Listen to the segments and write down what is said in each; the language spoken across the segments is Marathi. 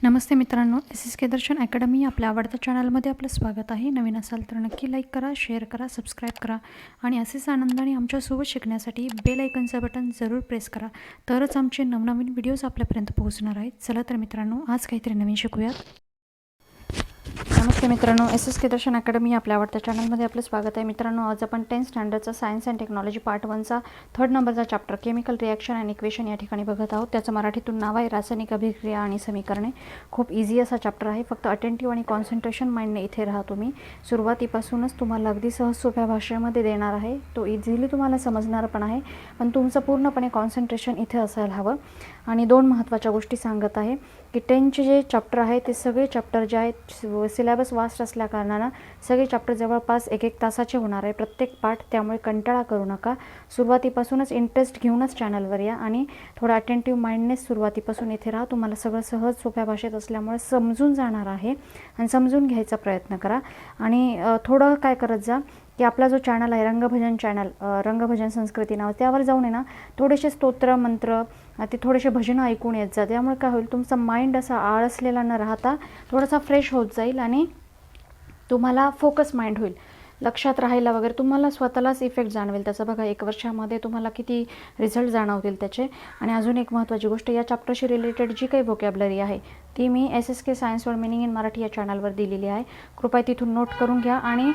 नमस्ते मित्रांनो, SSK दर्शन अकॅडमी आपल्या आवडत्या चॅनलमध्ये आपलं स्वागत आहे. नवीन असाल तर नक्की लाईक करा, शेअर करा, सबस्क्राईब करा आणि असेच आनंदाने आमच्यासोबत शिकण्यासाठी बेल आयकनचं बटन जरूर प्रेस करा. तरच आमचे नवनवीन व्हिडिओज आपल्यापर्यंत पोहोचणार आहेत. चला तर मित्रांनो, आज काहीतरी नवीन शिकूयात. नमस्ते मित्रांनो, SSK दर्शन अकॅडमी आपल्या आवडत्या चॅनलमध्ये आपलं स्वागत आहे. मित्रांनो, आज आपण 10th स्टँडर्डचा सायन्स अँड टेक्नॉलॉजी पार्ट 1चा 3rd नंबरचा chapter chemical reaction and equation या ठिकाणी बघत आहोत. त्याचं मराठीतून नाव आहे रासायनिक अभिक्रिया आणि समीकरणे. खूप इझी असा चॅप्टर आहे. फक्त अटेंटिव्ह आणि कॉन्सन्ट्रेशन माइंडने इथे राहा. तुम्ही सुरुवातीपासूनच तुम्हाला अगदी सहज सोप्या भाषेमध्ये देणार आहे. तो इझिली तुम्हाला समजणार पण आहे, पण तुमचं पूर्णपणे कॉन्सन्ट्रेशन इथे असायला हवं. आणि 2 महत्त्वाच्या गोष्टी सांगत आहे की 10चे जे चॅप्टर आहे ते सगळे चॅप्टर जे आहेत सिलेबस वास्ट असल्या कारणानं सगळे चॅप्टर जवळपास 1-1 तासाचे होणार आहे प्रत्येक पाठ. त्यामुळे कंटाळा करू नका. सुरुवातीपासूनच इंटरेस्ट घेऊनच चॅनलवर या आणि थोडा अटेंटिव्ह माइंडनेस सुरुवातीपासून इथे राहा. तुम्हाला सगळं सहज सोप्या भाषेत असल्यामुळे समजून जाणार आहे आणि समजून घ्यायचा प्रयत्न करा. आणि थोडं काय करत जा की आपला जो चॅनल आहे रंगभजन चॅनल, रंगभजन संस्कृती नाव, त्यावर जाऊन आहे ना थोडेसे स्तोत्र मंत्र ते थोडेसे भजनं ऐकून येत जा. त्यामुळे काय होईल, तुमचा माइंड असा आळसलेला न राहता थोडासा फ्रेश होत जाईल आणि तुम्हाला फोकस माइंड होईल. लक्षात राहायला वगैरे तुम्हाला स्वतःलाच इफेक्ट जाणवेल त्याचा. बघा 1 वर्षामध्ये तुम्हाला किती रिझल्ट जाणवतील त्याचे. आणि अजून एक महत्त्वाची गोष्ट, या चॅप्टरशी रिलेटेड जी काही व्होकॅब्लरी आहे ती मी SSK science world meaning in Marathi या चॅनलवर दिलेली आहे. कृपया तिथून नोट करून घ्या आणि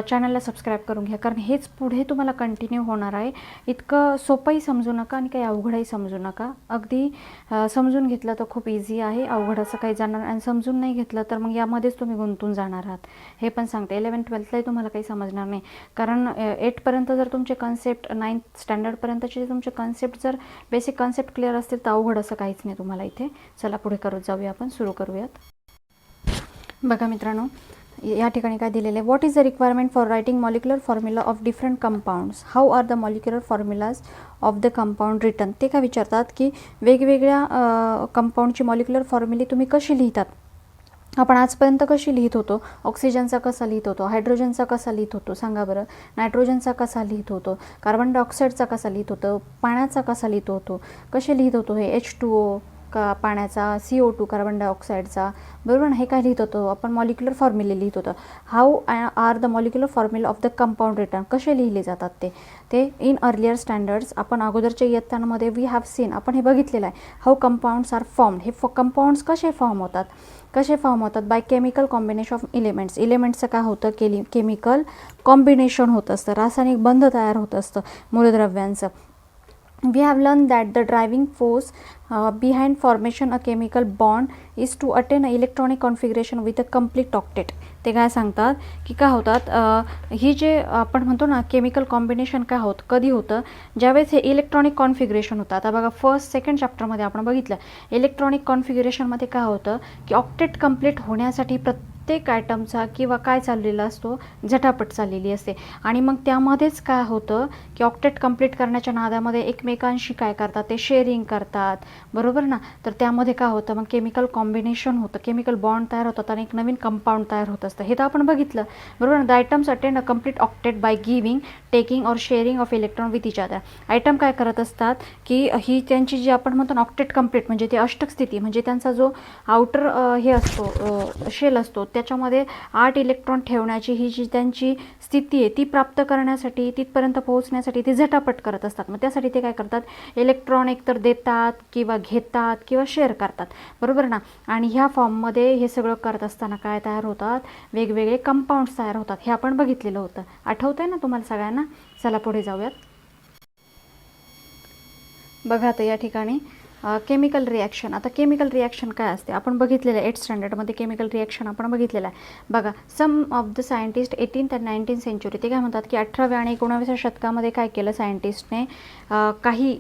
चॅनलला सबस्क्राईब करून घ्या, कारण हेच पुढे तुम्हाला कंटिन्यू होणार आहे. इतकं सोपंही समजू नका आणि काही अवघडही समजू नका. अगदी समजून घेतलं तर खूप इझी आहे, अवघड असं काही जाणार. आणि समजून नाही घेतलं तर मग यामध्येच तुम्ही गुंतून जाणार आहात. हे पण सांगते, 11th-12thलाही तुम्हाला काही समजणार नाही, कारण 8पर्यंत जर तुमचे कन्सेप्ट, 9th स्टँडर्डपर्यंतचे तुमचे कन्सेप्ट जर बेसिक कन्सेप्ट क्लिअर असतील तर अवघड असं काहीच नाही तुम्हाला इथे. चला पुढे करत जाऊया, आपण सुरू करूयात. बघा मित्रांनो, या ठिकाणी काय दिलेलं आहे, what is the requirement for writing molecular formula of different compounds, how are the molecular formulas of the compound written. ते काय विचारतात की वेगवेगळ्या कंपाऊंडची मॉलिक्युलर फॉर्म्युली तुम्ही कशी लिहितात. आपण आजपर्यंत कशी लिहित होतो, ऑक्सिजनचा कसा लिहित होतो, हायड्रोजनचा कसा लिहित होतो सांगा बरं, नायट्रोजनचा कसा लिहित होतो, कार्बन डायऑक्साईडचा कसा लिहित होतो, पाण्याचा कसा लिहित होतो, कसे लिहित होतो हे H2O का पाण्याचा, CO2 कार्बन डायऑक्साईडचा, बरोबर ना. हे काय लिहित होतो आपण, मॉलिक्युलर फॉर्म्युले लिहित होतो. How are the molecular formula of the compound return, कसे लिहिले जातात ते इन अर्लियर स्टँडर्ड्स. आपण अगोदरच्या इयत्तांमध्ये वी हॅव सीन, आपण हे बघितलेलं आहे. हाऊ कंपाऊंड्स आर फॉर्म्ड, हे कंपाऊंड्स कसे फॉर्म होतात बाय केमिकल कॉम्बिनेशन ऑफ इलेमेंट्सचं काय होतं, केमिकल कॉम्बिनेशन होत असतं, रासायनिक बंध तयार होत असतं मूलद्रव्यांचं. We have learned that the driving force behind formation a chemical bond is to attain an electronic configuration with a complete octet. ते काय सांगतात की काय होतात, ही जे आपण म्हणतो ना केमिकल कॉम्बिनेशन काय कधी होतं, ज्यावेळेस हे इलेक्ट्रॉनिक कॉन्फिगरेशन होतं. आता बघा 1st-2nd चॅप्टरमध्ये आपण बघितलं इलेक्ट्रॉनिक कॉन्फिगरेशनमध्ये काय होतं की ऑक्टेट कंप्लीट होण्यासाठी प्रत्येक ॲटमचा किंवा काय चाललेला असतो, झटापट चाललेली असते. आणि मग त्यामध्येच काय होतं की ऑक्टेट कंप्लीट करण्याच्या नादामध्ये एकमेकांशी काय करतात, ते शेअरिंग करतात, बरोबर ना. तर त्यामध्ये काय होतं, मग केमिकल कॉम्बिनेशन होतं, केमिकल बॉन्ड तयार होतात आणि एक नवीन कंपाऊंड तयार होत असतं. हे तर आपण बघितलं, बरोबर ना. The atoms attain a complete octet by giving, taking or sharing of electron with each other. Atom काय करत असतात की ही त्यांची जी आपण म्हणतो ना ऑक्टेट कंप्लीट म्हणजे ती अष्टक स्थिती, म्हणजे त्यांचा जो आउटर हे असतो शेल असतो त्याच्यामध्ये 8 इलेक्ट्रॉन ठेवण्याची ही जी त्यांची स्थिती आहे ती प्राप्त करण्यासाठी, तिथपर्यंत पोहोचण्यासाठी ते झटापट करत असतात. मग त्यासाठी ते काय करतात, इलेक्ट्रॉन एकतर देतात किंवा घेतात किंवा शेअर करतात, बरोबर ना. आणि ह्या फॉर्ममध्ये हे सगळं करत असताना काय तयार होतात, वेगवेगळे कंपाऊंड्स तयार होतात. हे आपण बघितलेलं होतं, आठवतंय ना तुम्हाला सगळ्यांना. चला पुढे जाऊयात. बघा तर या ठिकाणी केमिकल रिॲक्शन. आता केमिकल रिॲक्शन काय असते आपण बघितलेलं आहे 8th स्टँडर्डमध्ये. केमिकल रिॲक्शन आपण बघितलेलं आहे. बघा, some of the scientist 18th and 19th century, ते काय म्हणतात की 18व्या आणि 19व्या शतकामध्ये काय केलं सायंटिस्टने, काही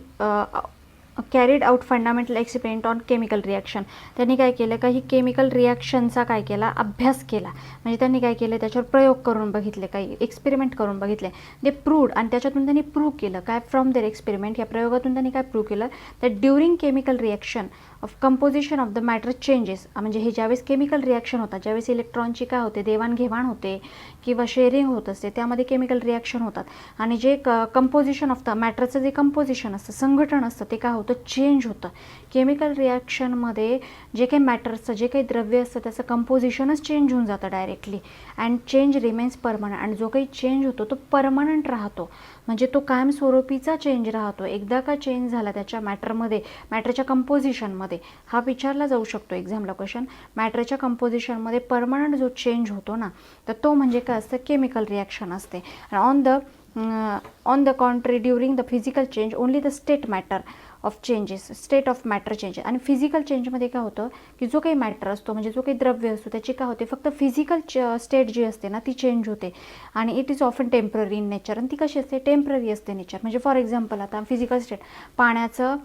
carried out fundamental experiment on chemical reaction. त्यांनी काय केलं, काही केमिकल रिॲक्शनचा काय केला, अभ्यास केला. म्हणजे त्यांनी काय केलं, त्याच्यावर प्रयोग करून बघितले, काही एक्सपेरिमेंट करून बघितले. दे प्रूव्ड, आणि त्याच्यातून त्यांनी प्रूव्ह केलं काय, फ्रॉम देअर एक्सपेरिमेंट, या प्रयोगातून त्यांनी काय प्रूव्ह केलं, that during chemical reaction of composition of the matter changes, म्हणजे हे ज्यावेळेस केमिकल रिॲक्शन होतात, ज्यावेळेस इलेक्ट्रॉनची काय होते देवाणघेवाण होते किंवा शेअरिंग होत असते, त्यामध्ये केमिकल रिॲक्शन होतात आणि जे कंपोजिशन ऑफ द मॅटरचं जे कंपोजिशन असतं, संघटन असतं, ते काय होतं चेंज होतं. केमिकल रिॲक्शनमध्ये जे काही मॅटरचं जे काही द्रव्य असतं त्याचं कंपोजिशनच चेंज होऊन जातं directly, and change remains permanent, आणि जो काही चेंज होतो तो परमनंट राहतो, म्हणजे तो कायमस्वरूपीचा चेंज राहतो. एकदा का चेंज झाला त्याच्या मॅटरमध्ये, मॅटरच्या कंपोजिशनमध्ये, हा विचारला जाऊ शकतो एक्झामला क्वेश्चन, मॅटरच्या कंपोजिशनमध्ये परमनंट जो चेंज होतो ना, तर तो म्हणजे काय असतं केमिकल रिॲक्शन असते. On the contrary during the physical change only the state matter of changes, state of matter changes. आणि फिजिकल चेंजमध्ये काय होतं की जो काही मॅटर असतो म्हणजे जो काही द्रव्य असतो त्याची काय होते फक्त फिजिकल स्टेट जी असते ना ती चेंज होते, आणि it is often temporary in nature, आणि ती कशी असते टेम्पररी असते नेचर. म्हणजे फॉर एक्झाम्पल आता फिजिकल स्टेट पाण्याचं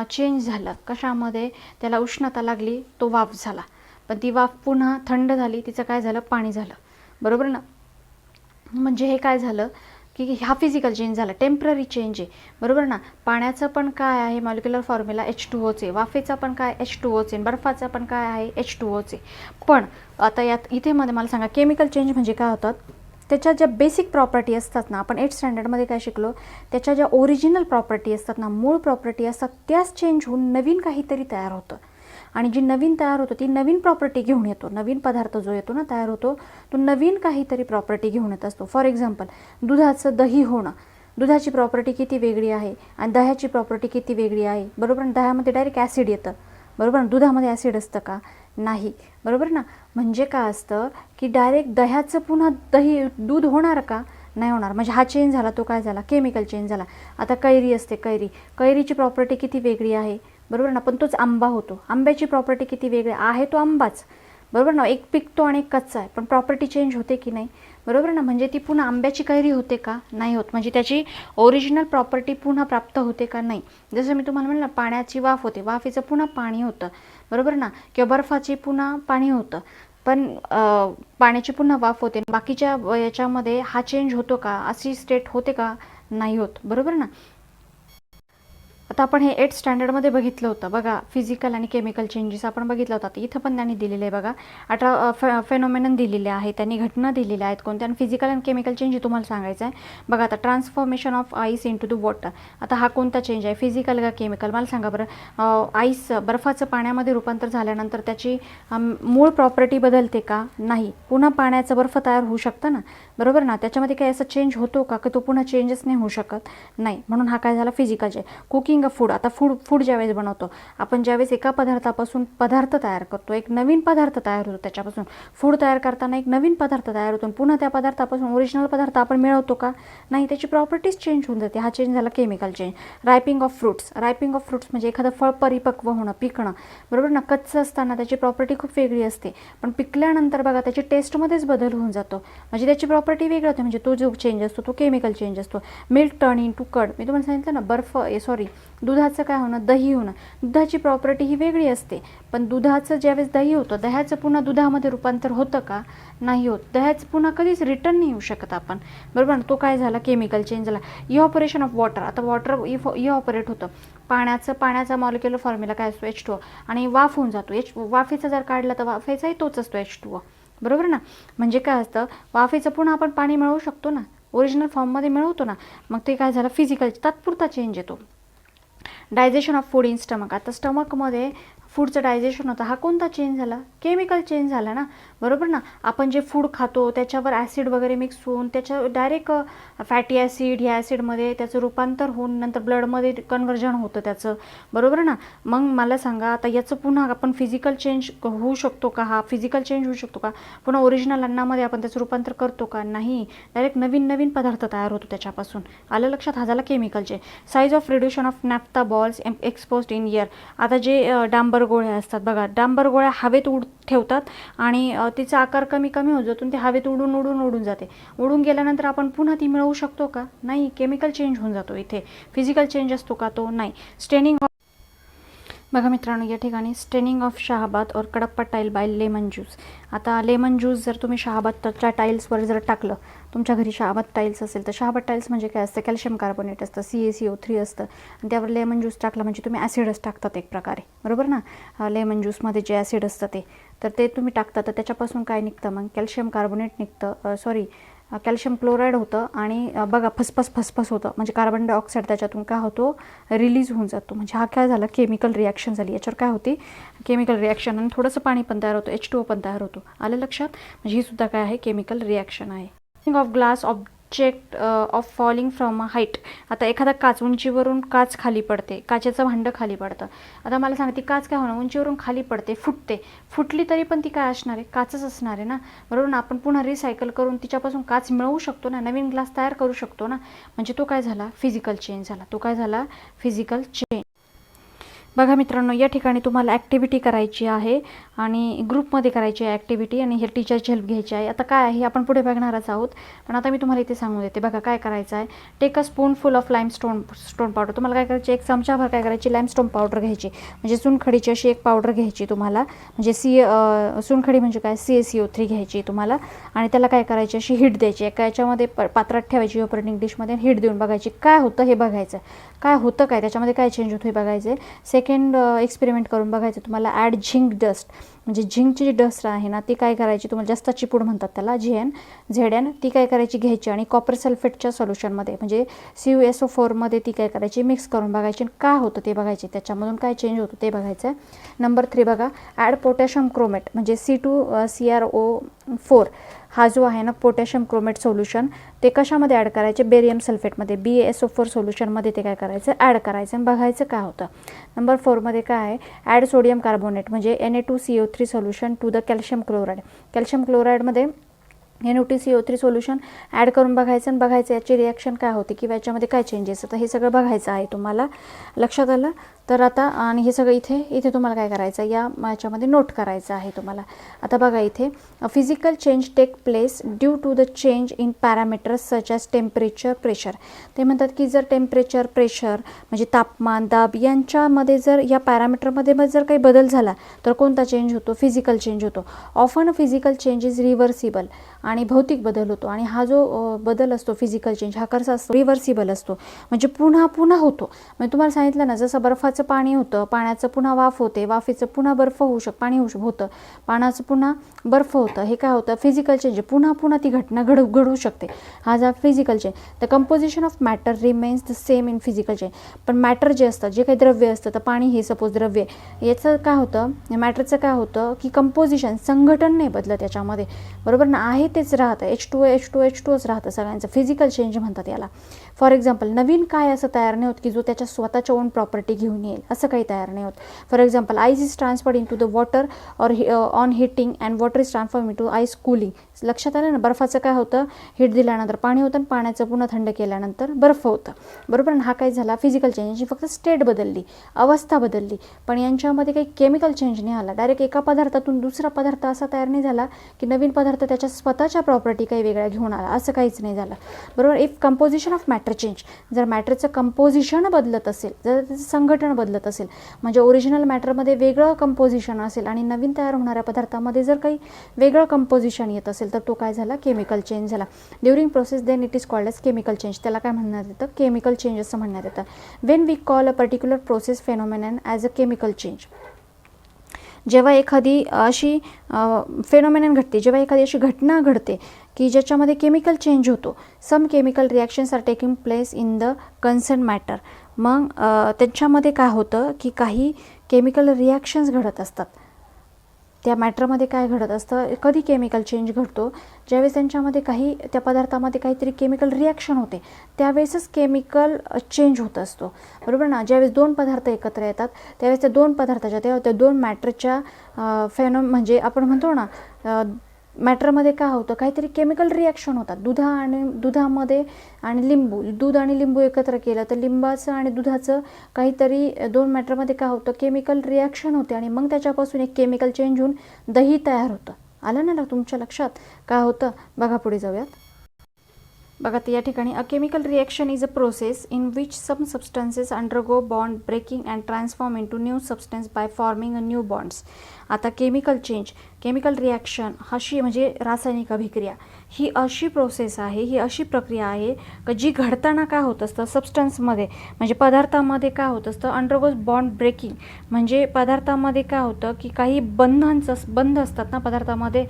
चेंज झालं कशामध्ये, त्याला उष्णता लागली तो वाफ झाला, पण ती वाफ पुन्हा थंड झाली तिचं काय झालं पाणी झालं, बरोबर ना. म्हणजे हे काय झालं की हा फिजिकल चेंज झाला, टेम्पररी चेंज आहे, बरोबर ना. पाण्याचं पण काय आहे मॉलिक्युलर फॉर्म्युला H2O, वाफेचा पण काय H2O, बर्फाचा पण काय आहे H2O. पण आता यात इथे मध्ये मला सांगा केमिकल चेंज म्हणजे काय होतात, त्याच्या ज्या बेसिक प्रॉपर्टी असतात ना, आपण 8th स्टँडर्डमध्ये काय शिकलो, त्याच्या ज्या ओरिजिनल प्रॉपर्टी असतात ना, मूळ प्रॉपर्टी असतात त्याच चेंज होऊन नवीन काहीतरी तयार होतं, आणि जी नवीन तयार होतं ती नवीन प्रॉपर्टी घेऊन येतो. नवीन पदार्थ जो येतो ना तयार होतो तो नवीन काहीतरी प्रॉपर्टी घेऊन येत असतो. फॉर एक्झाम्पल दुधाचं दही होणं, दुधाची प्रॉपर्टी किती वेगळी आहे आणि दह्याची प्रॉपर्टी किती वेगळी आहे, बरोबर ना. दह्यामध्ये डायरेक्ट ॲसिड येतं, बरोबर ना. दुधामध्ये ॲसिड असतं का, नाही, बरोबर ना. म्हणजे काय असतं की डायरेक्ट दह्याचं पुन्हा दूध होणार का, नाही होणार. म्हणजे हा चेंज झाला तो काय झाला केमिकल चेंज झाला. आता कैरी असते, कैरीची प्रॉपर्टी किती वेगळी आहे, बरोबर ना, पण तोच आंबा होतो. आंब्याची प्रॉपर्टी किती वेगळी आहे, तो आंबाच, बरोबर ना. एक पिकतो आणि एक कच्चा आहे, पण प्रॉपर्टी चेंज होते की नाही, बरोबर ना. म्हणजे ती पुन्हा आंब्याची कैरी होते का, नाही होत. म्हणजे त्याची ओरिजिनल प्रॉपर्टी पुन्हा प्राप्त होते का, नाही. जसं मी तुम्हाला म्हणलं पाण्याची वाफ होते, वाफेचं पुन्हा पाणी होतं, बरोबर ना. किंवा बर्फाची पुन्हा पाणी होतं, पण पाण्याची पुन्हा वाफ होते. बाकीच्या याच्यामध्ये हा चेंज होतो का, अशी स्टेट होते का, नाही होत, बरोबर ना. आता आपण हे 8th स्टँडर्डमध्ये बघितलं होतं बघा, फिजिकल आणि केमिकल चेंजेस आपण बघितलं होतं. इथं पण त्यांनी दिलेले आहे बघा, 18 फेनोमेनन दिलेले आहे, त्यांनी घटना दिलेल्या आहेत कोणत्या, आणि फिजिकल आणि केमिकल चेंज तुम्हाला सांगायचं आहे बघा. आता transformation of ice into the water, आता हा कोणता चेंज आहे, फिजिकल का केमिकल, मला सांगा बरं. आईस बर्फाचं पाण्यामध्ये रूपांतर झाल्यानंतर त्याची मूळ प्रॉपर्टी बदलते का, नाही. पुन्हा पाण्याचं बर्फ तयार होऊ शकतं ना, बरोबर ना. त्याच्यामध्ये काही असं चेंज होतो का की तो पुन्हा चेंजच नाही होऊ शकत, नाही. म्हणून हा काय झाला फिजिकल चेंज. कुकिंग अ फूड, आता फूड ज्यावेळेस बनवतो आपण, ज्यावेळेस एका पदार्थापासून पदार्थ तयार करतो, एक नवीन पदार्थ तयार होतो त्याच्यापासून, फूड तयार करताना एक नवीन पदार्थ तयार होतो, पुन्हा त्या पदार्थापासून ओरिजिनल पदार्थ आपण मिळवतो का, नाही. त्याची प्रॉपर्टीज चेंज होऊन जाते, हा चेंज झाला केमिकल चेंज. रायपिंग ऑफ फ्रूट्स म्हणजे एखादं फळ परिपक्व होणं, पिकणं, बरोबर ना. कच्चं असताना त्याची प्रॉपर्टी खूप वेगळी असते, पण पिकल्यानंतर बघा त्याची टेस्टमध्येच बदल होऊन जातो, म्हणजे त्याची प्रॉपर्टी वेगळी होते, म्हणजे तो जो चेंज असतो तो केमिकल चेंज असतो. Milk turn in to curd, मी तुम्हाला सांगितलं ना, दुधाचं काय होणं, दही होणं. दुधाची प्रॉपर्टी ही वेगळी असते, पण दुधाचं ज्यावेळेस दही होतं, दह्याचं पुन्हा दुधामध्ये रूपांतर होतं का, नाही होत. दह्याचं पुन्हा कधीच रिटर्न नाही येऊ शकत आपण, बरोबर. तो काय झाला केमिकल चेंज झाला. इव्हॅपोरेशन ऑफ वॉटर, आता वॉटर इव्हॅपोरेट होतं, पाण्याचा मॉलिक्युलर फॉर्म्युला काय असतो H2O, आणि वाफ होऊन जातो. वाफेचा जर काढला तर वाफेचाही तोच असतो H2O, बरोबर ना. म्हणजे काय असतं, वाफेचं पुन्हा आपण पाणी मिळवू शकतो ना, ओरिजिनल फॉर्ममध्ये मिळवतो ना, मग ते काय झालं फिजिकल तात्पुरता चेंज येतो. Digestion of food in stomach, आता स्टमकमध्ये फूडचं डायजेशन होतं, हा कोणता चेंज झाला, केमिकल चेंज झाला ना, बरोबर ना. आपण जे फूड खातो त्याच्यावर ॲसिड वगैरे मिक्स होऊन त्याच्या डायरेक्ट फॅटी ॲसिड, ह्या ॲसिडमध्ये त्याचं रूपांतर होऊन नंतर ब्लडमध्ये कन्व्हर्जन होतं त्याचं, बरोबर ना. मग मला सांगा आता याचं पुन्हा आपण फिजिकल चेंज होऊ शकतो का, हा फिजिकल चेंज होऊ शकतो का, पुन्हा ओरिजिनल अन्नामध्ये आपण त्याचं रूपांतर करतो का, नाही. डायरेक्ट नवीन पदार्थ तयार होतो त्याच्यापासून, आलं लक्षात, हा झाला chemical change. Size of reduction of naphtha balls exposed in air, आता जे डांबर गोळ्या असतात बघा, डांबर गोळ्या हवेत ठेवतात आणि तिचा आकार कमी होत जातो, ते हवेत उडून जाते. उडून गेल्यानंतर आपण पुन्हा ती मिळवू शकतो का, नाही. केमिकल चेंज होऊन जातो इथे. फिजिकल चेंज असतो का, तो नाही. स्टेनिंग बघा मित्रांनो, या ठिकाणी स्टेनिंग ऑफ शहाबाद और Kadappa tile by lemon juice. आता लेमन ज्यूस जर तुम्ही शहाबादच्या टाईल्सवर जर टाकलं, तुमच्या घरी शहाबाद टाईल्स असेल तर शहाबाद टाईल्स म्हणजे काय असतं, कॅल्शियम कार्बोनेट असतं, CaCO3 असतं आणि त्यावर लेमन ज्यूस टाकला म्हणजे तुम्ही ॲसिडच टाकतात एक प्रकारे, बरोबर ना. लेमन ज्यूसमध्ये जे ॲसिड असतं तर ते तुम्ही टाकता, तर त्याच्यापासून काय निघतं मग, कॅल्शियम कार्बोनेट निघतं, कॅल्शियम क्लोराईड होतं आणि बघा फसफस होतं, म्हणजे कार्बन डायऑक्साईड त्याच्यातून काय होतो, रिलीज होऊन जातो. म्हणजे हा काय झाला, केमिकल रिॲक्शन झाली. याच्यावर काय होती, केमिकल रिॲक्शन आणि थोडंसं पाणी पण तयार होतं, H2O पण तयार होतो. आलं लक्षात. म्हणजे ही सुद्धा काय आहे, केमिकल रिॲक्शन आहे. Of glass object of falling from a height. आता एखादा काच, उंचीवरून काच खाली पडते, काचेचं भांडं खाली पडतं. आता मला सांगा, ती काच काय होणार, उंचीवरून खाली पडते, फुटली तरी पण ती काय असणार आहे, काचच असणार आहे ना, बरोबर ना. आपण पुन्हा रिसायकल करून तिच्यापासून काच मिळवू शकतो ना, नवीन ग्लास तयार करू शकतो ना. म्हणजे तो काय झाला, फिजिकल चेंज झाला. तो काय झाला, फिजिकल चेंज. बघा मित्रांनो, या ठिकाणी तुम्हाला ॲक्टिव्हिटी करायची आहे आणि ग्रुपमध्ये करायची आहे ॲक्टिव्हिटी आणि हे टीचरची हेल्प घ्यायची आहे. आता काय आहे आपण पुढे बघणारच आहोत, पण आता मी तुम्हाला इथे सांगून देते. बघा काय करायचं आहे, take a spoonful of stone powder. तुम्हाला काय करायची, एक चमचाभर काय करायची, लाईमस्टोन पावडर घ्यायची, म्हणजे चुनखडीची अशी एक पावडर घ्यायची तुम्हाला. म्हणजे चुनखडी म्हणजे काय, CaCO3 घ्यायची तुम्हाला आणि त्याला काय करायची, अशी हीट द्यायची. एका याच्यामध्ये पात्रात ठेवायची, ऑपरेटिंग डिशमध्ये हीट देऊन बघायची काय होतं हे बघायचं, काय होतं, काय त्याच्यामध्ये काय चेंज होतं हे बघायचं. सेकंड एक्सपेरिमेंट करून बघायचं तुम्हाला, ॲड झिंक डस्ट. म्हणजे झिंकची जी डस्ट आहे ना, ती काय करायची, तुम्हाला जास्ताची पूड म्हणतात त्याला, ZN, ती काय करायची, घ्यायची आणि कॉपर सल्फेटच्या सोल्युशनमध्ये म्हणजे CuSO4 ती काय करायची, मिक्स करून बघायची आणि काय होतं ते बघायचे, त्याच्यामधून काय चेंज होतं ते बघायचं. नंबर 3 बघा, ॲड पोटॅशियम क्रोमेट म्हणजे C2CrO4. हा जो आहे ना पोटॅशियम क्रोमेट सोल्युशन, ते कशामध्ये ॲड करायचे, बेरियम सल्फेटमध्ये, BaSO4 सोल्युशनमध्ये ते काय करायचं, ॲड करायचं आणि बघायचं काय होतं. नंबर 4 काय आहे, ॲड सोडियम कार्बोनेट म्हणजे Na2CO3 solution to the calcium chloride. Calcium क्लोराईडमध्ये Na2CO3 सोल्युशन ॲड करून बघायचं आणि बघायचं याची रिॲक्शन काय होते किंवा याच्यामध्ये काय चेंजेस. तर हे सगळं बघायचं आहे तुम्हाला, लक्षात आलं. तर आता आणि हे सगळं इथे तुम्हाला काय करायचं, याच्यामध्ये नोट करायचं आहे तुम्हाला. आता बघा इथे, physical change take place due to the change in parameters such as temperature, pressure. ते म्हणतात की जर टेम्परेचर, प्रेशर म्हणजे तापमान, दाब यांच्यामध्ये जर या पॅरामीटरमध्ये जर काही बदल झाला तर कोणता चेंज होतो, फिजिकल चेंज होतो. Often physical change is reversible आणि भौतिक बदल होतो. आणि हा जो बदल असतो फिजिकल चेंज, हा कसा असतो, रिव्हर्सिबल असतो, म्हणजे पुन्हा होतो. म्हणजे तुम्हाला सांगितलं ना, जसं बर्फाचं पाणी होतं, पाण्याचं पुन्हा वाफ होते, वाफेचं पुन्हा बर्फ होऊ पाणी होतं, पाण्याचं पुन्हा बर्फ होतं. हे काय होतं, फिजिकल चेंज. पुन्हा ती घटना घडू शकते. हा जा physical change. The composition of matter remains the same in physical change. पण मॅटर जे असतं, जे काही द्रव्य असतं, तर पाणी हे सपोज द्रव्य, याचं काय होतं, मॅटरचं काय होतं की कंपोजिशन, संघटन नाही बदलत त्याच्यामध्ये, बरोबर ना, आहे तेच राहतं, H2Oच राहतं सगळ्यांचं. फिजिकल चेंज म्हणतात याला. फॉर एक्झाम्पल, नवीन काय असं तयार नाही होत की जो त्याच्या स्वतःच्या ओन प्रॉपर्टी घेऊन येईल, असं काही तयार नाही होत. For example, ice is transferred in to the water or on heating and water is transform in to ice cooling. लक्षात आलं ना, बर्फाचं काय होतं, हीट दिल्यानंतर पाणी होतं आणि पाण्याचं पुन्हा थंड केल्यानंतर बर्फ होतं, बरोबर ना. हा काय झाला, फिजिकल चेंज. यांची फक्त स्टेट बदलली, अवस्था बदलली, पण यांच्यामध्ये काही केमिकल चेंज नाही आला. डायरेक्ट एका पदार्थातून दुसरा पदार्थ असा तयार नाही झाला की नवीन पदार्थ त्याच्या स्वतःच्या प्रॉपर्टी काही वेगळ्या घेऊन आला, असं काहीच नाही झालं, बरोबर. If composition of matter change, जर मॅटरचं कंपोजिशन बदलत असेल, जर त्याचं संघटन बदलत असेल, म्हणजे ओरिजिनल मॅटरमध्ये वेगळं कंपोजिशन असेल आणि नवीन तयार होणाऱ्या पदार्थामध्ये जर काही वेगळं कंपोजिशन येत असेल, तर तो काय झाला, केमिकल चेंज झाला. During process then it is called as chemical change. त्याला काय म्हणण्यात येतं, केमिकल चेंज असं म्हणण्यात येतं. When we call a particular process phenomenon as a chemical change. जेव्हा एखादी अशी फेनॉमेनन घडते, जेव्हा एखादी अशी घटना घडते की ज्याच्यामध्ये केमिकल चेंज होतो, some chemical reactions are taking place in the concern matter. मग त्याच्यामध्ये काय होतं की काही केमिकल रिॲक्शन्स घडत असतात. त्या मॅटरमध्ये काय घडत असतं, कधी केमिकल चेंज घडतो, ज्यावेळेस त्यांच्यामध्ये त्या पदार्थामध्ये काहीतरी केमिकल रिॲक्शन होते, त्यावेळेसच केमिकल चेंज होत असतो, बरोबर ना. ज्यावेळेस दोन पदार्थ एकत्र येतात, त्यावेळेस त्या दोन पदार्थाच्या त्या दोन मॅटरच्या म्हणजे आपण म्हणतो ना, मॅटरमध्ये काय होतं, काहीतरी केमिकल रिॲक्शन होतात. दुधामध्ये आणि दूध आणि लिंबू एकत्र केलं तर लिंबाचं आणि दुधाचं काहीतरी दोन मॅटरमध्ये काय होतं, केमिकल रिॲक्शन होते आणि मग त्याच्यापासून एक केमिकल चेंज होऊन दही तयार होतं. आलं ना तुमच्या लक्षात, काय होतं बघा, पुढे जाऊयात. बघा तर या ठिकाणी a chemical reaction is a process in which some substances undergo bond breaking and transform into new substance by forming a new bonds. आता केमिकल चेंज, केमिकल रिॲक्शन अशी म्हणजे रासायनिक अभिक्रिया, ही अशी प्रोसेस आहे, ही अशी प्रक्रिया आहे की जी घडताना काय होत असतं सबस्टन्समध्ये, म्हणजे पदार्थामध्ये काय होत असतं, अंडरगोज बॉन्ड ब्रेकिंग, म्हणजे पदार्थामध्ये काय होतं की काही बंध असतात ना पदार्थामध्ये,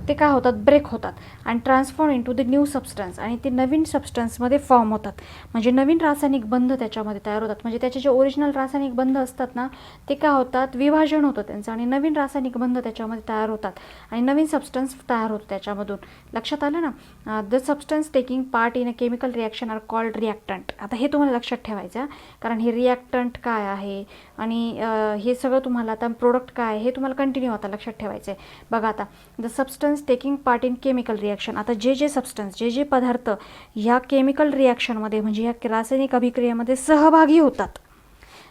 ते काय होतात, ब्रेक होतात आणि transform into the new substance, आणि ते नवीन सबस्टन्समध्ये फॉर्म होतात. म्हणजे नवीन रासायनिक बंध त्याच्यामध्ये तयार होतात. म्हणजे त्याचे जे ओरिजिनल रासायनिक बंध असतात ना ते काय होतात, विभाजन होतं त्यांचं आणि नवीन रासायनिक बंध त्याच्यामध्ये तयार होतात आणि नवीन सबस्टन्स तयार होतो त्याच्यामधून. लक्षात आलं ना. The substance taking part in a chemical reaction are called reactant. आता हे तुम्हाला लक्षात ठेवायचं, कारण हे रिॲक्टंट काय आहे आणि हे सगळं तुम्हाला आता प्रोडक्ट काय आहे हे तुम्हाला कंटिन्यू आता लक्षात ठेवायचं आहे. बघा आता the substance taking part in chemical reaction, आता जे सबस्टन्स, जे पदार्थ ह्या केमिकल रिॲक्शनमध्ये म्हणजे ह्या रासायनिक अभिक्रियेमध्ये सहभागी होतात,